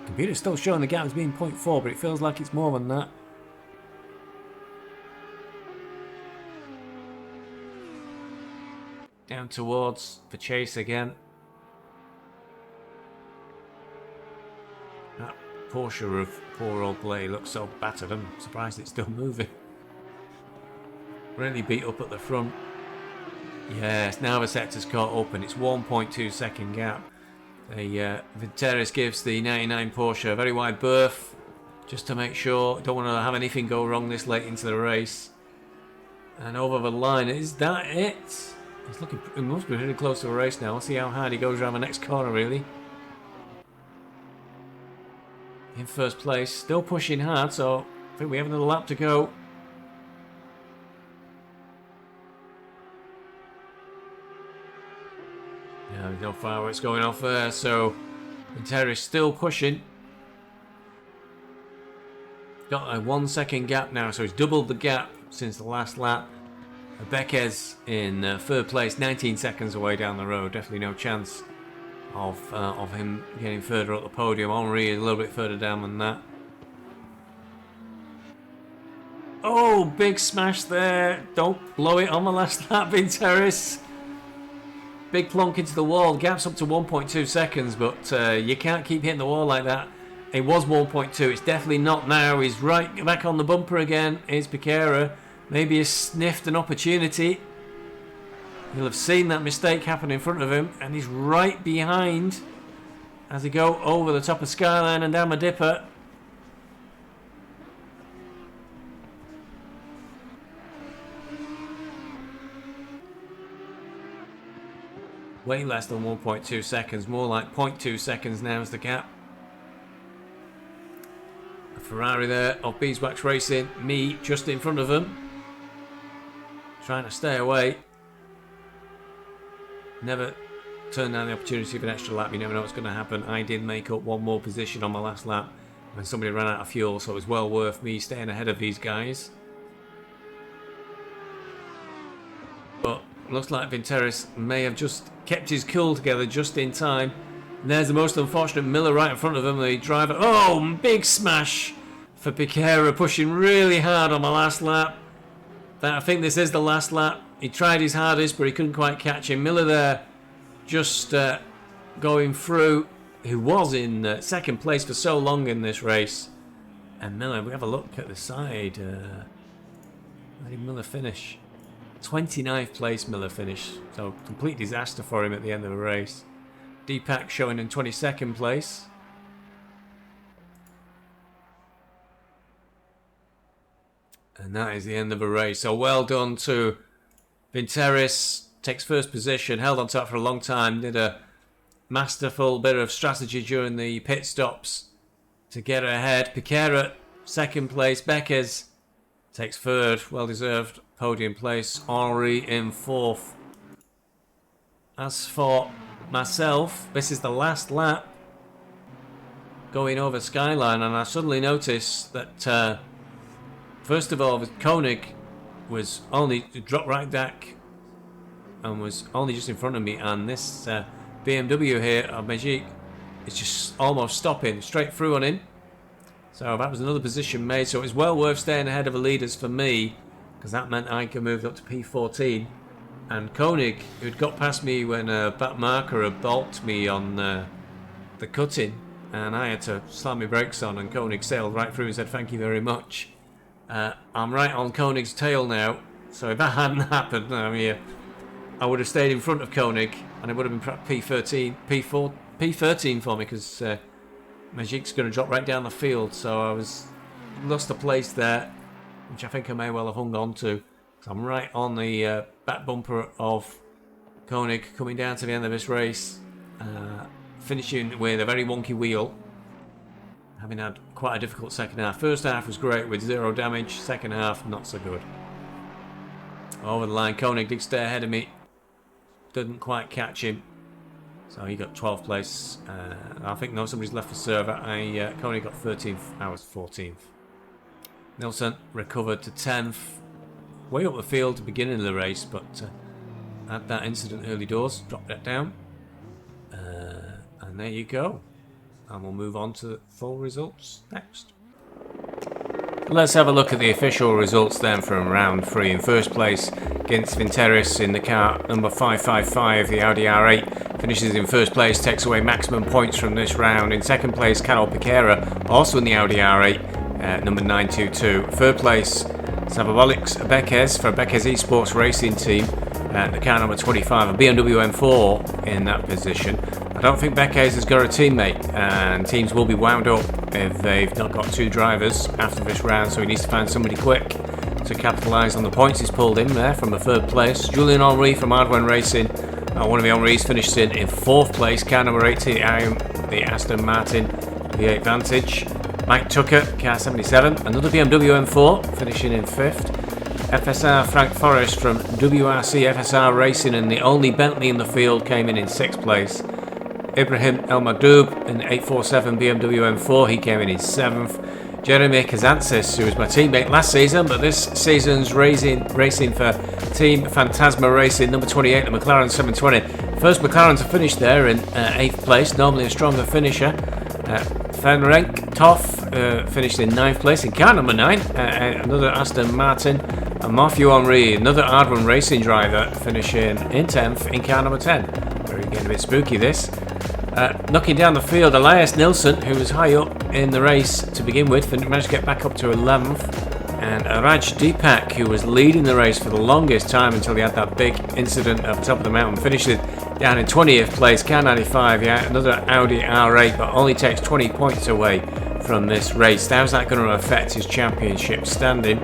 Computer's still showing the gap as being 0.4, but it feels like it's more than that. Down towards the chase again. That Porsche of poor old Blay looks so battered. I'm surprised it's still moving. Really beat up at the front. Yes, now the sector's caught up and it's 1.2 second gap. Vinteris gives the 99 Porsche a very wide berth just to make sure. Don't want to have anything go wrong this late into the race. And over the line, is that it? He's looking, it must be really close to a race now. We'll see how hard he goes around the next corner really. In first place, still pushing hard, so I think we have another lap to go. There's no fireworks going off there, so Vinteris still pushing. Got a 1 second gap now, so he's doubled the gap since the last lap. Bequez in third place, 19 seconds away down the road. Definitely no chance of him getting further up the podium. Henri is a little bit further down than that. Oh, big smash there. Don't blow it on the last lap, Vinteris. Big plonk into the wall. Gap's up to 1.2 seconds, but you can't keep hitting the wall like that. It was 1.2. It's definitely not now. He's right back on the bumper again. Here's Piquera. Maybe he's sniffed an opportunity. He'll have seen that mistake happen in front of him, and he's right behind as they go over the top of Skyline and down the dipper. Way less than 1.2 seconds, more like 0.2 seconds now is the gap. A Ferrari there of Beeswax Racing, me just in front of them. Trying to stay away. Never turn down the opportunity of an extra lap. You never know what's going to happen. I did make up one more position on my last lap when somebody ran out of fuel, so it was well worth me staying ahead of these guys. But looks like Vinteris may have just kept his cool together just in time. And there's the most unfortunate Miller right in front of him, the driver. Oh, big smash for Piquera, pushing really hard on my last lap. I think this is the last lap. He tried his hardest, but he couldn't quite catch him. Miller there just going through, who was in second place for so long in this race. And Miller, we have a look at the side. Where did Miller finish? 29th place Miller finished. So complete disaster for him at the end of the race. Deepak showing in 22nd place. And that is the end of the race. So well done to Vinteris. Takes first position, held on top for a long time. Did a masterful bit of strategy during the pit stops to get ahead. Piquera, second place. Bequez takes third. Well-deserved podium place. Henri in fourth. As for myself, this is the last lap going over Skyline, and I suddenly noticed that first of all, Koenig was only dropped right back and was only just in front of me, and this BMW here of Magic is just almost stopping straight through on him. So that was another position made, so it was well worth staying ahead of the leaders for me, because that meant I could move up to P14. And Koenig, who'd got past me when a back marker had balked me on the cutting, and I had to slam my brakes on, and Koenig sailed right through and said thank you very much. I'm right on Koenig's tail now, so if that hadn't happened, I would have stayed in front of Koenig, and it would have been perhaps P13 for me, because Magic's going to drop right down the field, so I lost a place there, which I think I may well have hung on to. So I'm right on the back bumper of Koenig coming down to the end of this race, finishing with a very wonky wheel, having had quite a difficult second half. First half was great with 0 damage, second half not so good. Over the line, Koenig did stay ahead of me, didn't quite catch him, so he got 12th place. I think somebody's left for server. Koenig got 13th, I was 14th. Nilsson recovered to 10th, way up the field at the beginning of the race, but had that incident early doors, dropped that down, and there you go. And we'll move on to full results next. Let's have a look at the official results then from round 3. In first place, against Vinteris in the car number 555, the Audi R8 finishes in first place, takes away maximum points from this round. In second place, Carol Piquera, also in the Audi R8, number 922. Third place, Savabolix Bequez for Bequez Esports Racing Team, the car number 25, a BMW M4 in that position. I don't think Bequez has got a teammate, and teams will be wound up if they've not got 2 drivers after this round, so he needs to find somebody quick to capitalise on the points he's pulled in there from the third place. Julien Henri from Ardwen Racing, one of the Henris finished in 4th place, car number 80, the Aston Martin V8 Vantage. Mike Tucker, car 77, another BMW M4, finishing in 5th. FSR Frank Forrest from WRC FSR Racing, and the only Bentley in the field, came in 6th place. Ibrahim El Magdoub in the 847 BMW M4, he came in 7th. Jeremy Kazantsis, who was my teammate last season, but this season's racing for Team Phantasma Racing, number 28, the McLaren 720. First McLaren to finish there in 8th place, normally a stronger finisher. Fenrenk Toff finished in 9th place in car number 9, another Aston Martin. And Matthew Henry, another Ardwan Racing driver, finishing in 10th in car number 10. Very getting a bit spooky this. Knocking down the field, Elias Nilsson, who was high up in the race to begin with, managed to get back up to 11th. And Raj Deepak, who was leading the race for the longest time until he had that big incident at the top of the mountain, finished it down in 20th place, car 95, yeah, another Audi R8, but only takes 20 points away from this race. How's that going to affect his championship standing?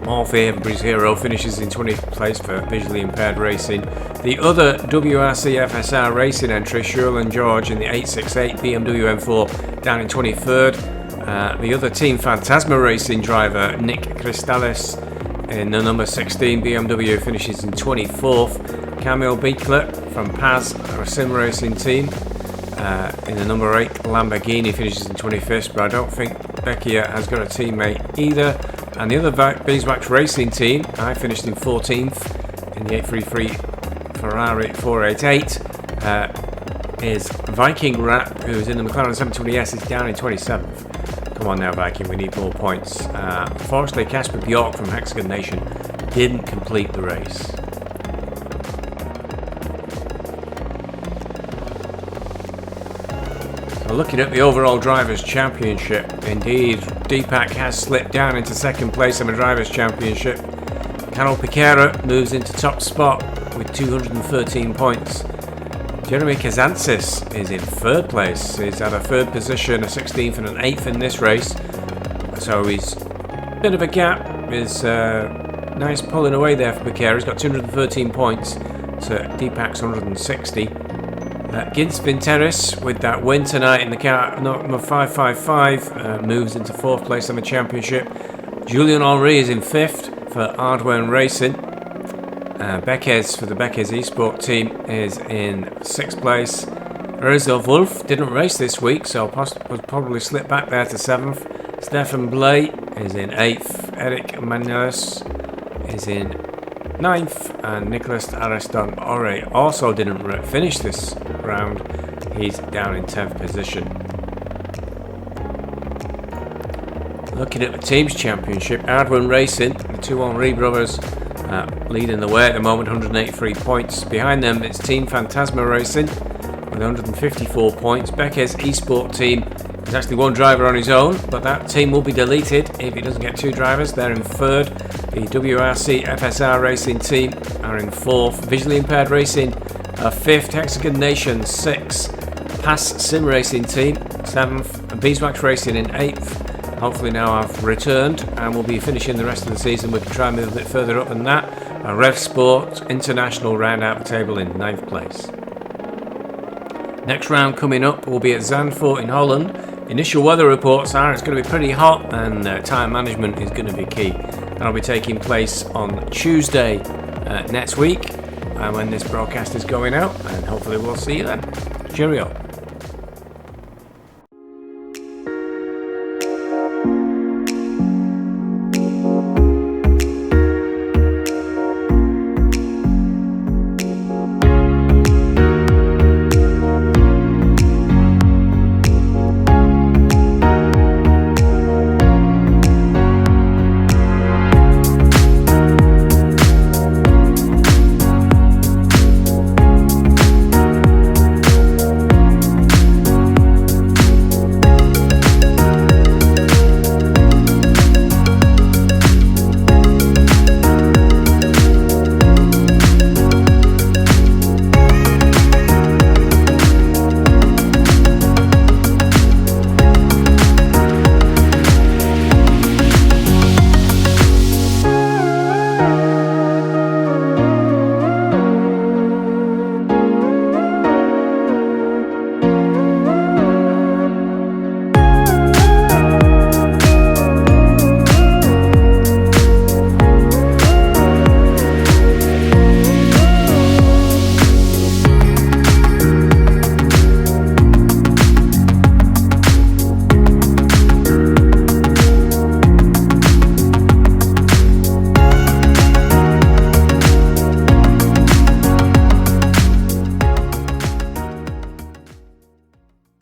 Morphy, everybody's hero, finishes in 20th place for visually impaired racing. The other WRC FSR racing entry, Sherlin George in the 868 BMW M4, down in 23rd. The other Team Phantasma Racing driver, Nick Cristales, in the number 16 BMW, finishes in 24th. Camille Beekler from Paz, our sim racing team, in the number 8 Lamborghini, finishes in 25th, but I don't think Becchia has got a teammate either. And the other Beeswax Racing team, I finished in 14th in the 833 Ferrari 488, is Viking Rat, who's in the McLaren 720S, is down in 27th. Come on now, Viking, we need more points. Unfortunately, Casper Bjork from Hexagon Nation didn't complete the race. Looking at the overall Drivers' Championship, indeed, Deepak has slipped down into 2nd place in the Drivers' Championship. Carol Piquera moves into top spot with 213 points. Jeremy Kazantsis is in 3rd place. He's had a 3rd position, a 16th and an 8th in this race. So he's a bit of a gap. There's nice pulling away there for Piquera. He's got 213 points to Deepak's 160. Gins Vinteris, with that win tonight in the car number 555, moves into 4th place on the championship. Julian Henry is in 5th for Ardwan Racing. Beckes for the Beckes Esport team is in 6th place. Rizzo Wolf didn't race this week, so will probably slip back there to 7th. Stefan Blay is in 8th. Eric Manuels is in 9th, and Nicholas Ariston Ore also didn't finish this round. He's down in 10th position. Looking at the Teams Championship, Ardwan Racing, the two Henry brothers, leading the way at the moment, 183 points. Behind them, it's Team Phantasma Racing with 154 points. Beckes Esport team is actually one driver on his own, but that team will be deleted if he doesn't get 2 drivers. They're in 3rd. The WRC FSR Racing team are in 4th. Visually Impaired Racing are 5th. Hexagon Nation 6th. Pass Sim Racing team 7th. And Beeswax Racing in 8th. Hopefully now I've returned and we'll be finishing the rest of the season. We can try and move a bit further up than that. And Rev Sport International round out the table in 9th place. Next round coming up will be at Zandvoort in Holland. Initial weather reports are it's going to be pretty hot, and tyre management is going to be key. That'll be taking place on Tuesday next week when this broadcast is going out, and hopefully we'll see you then. Cheerio.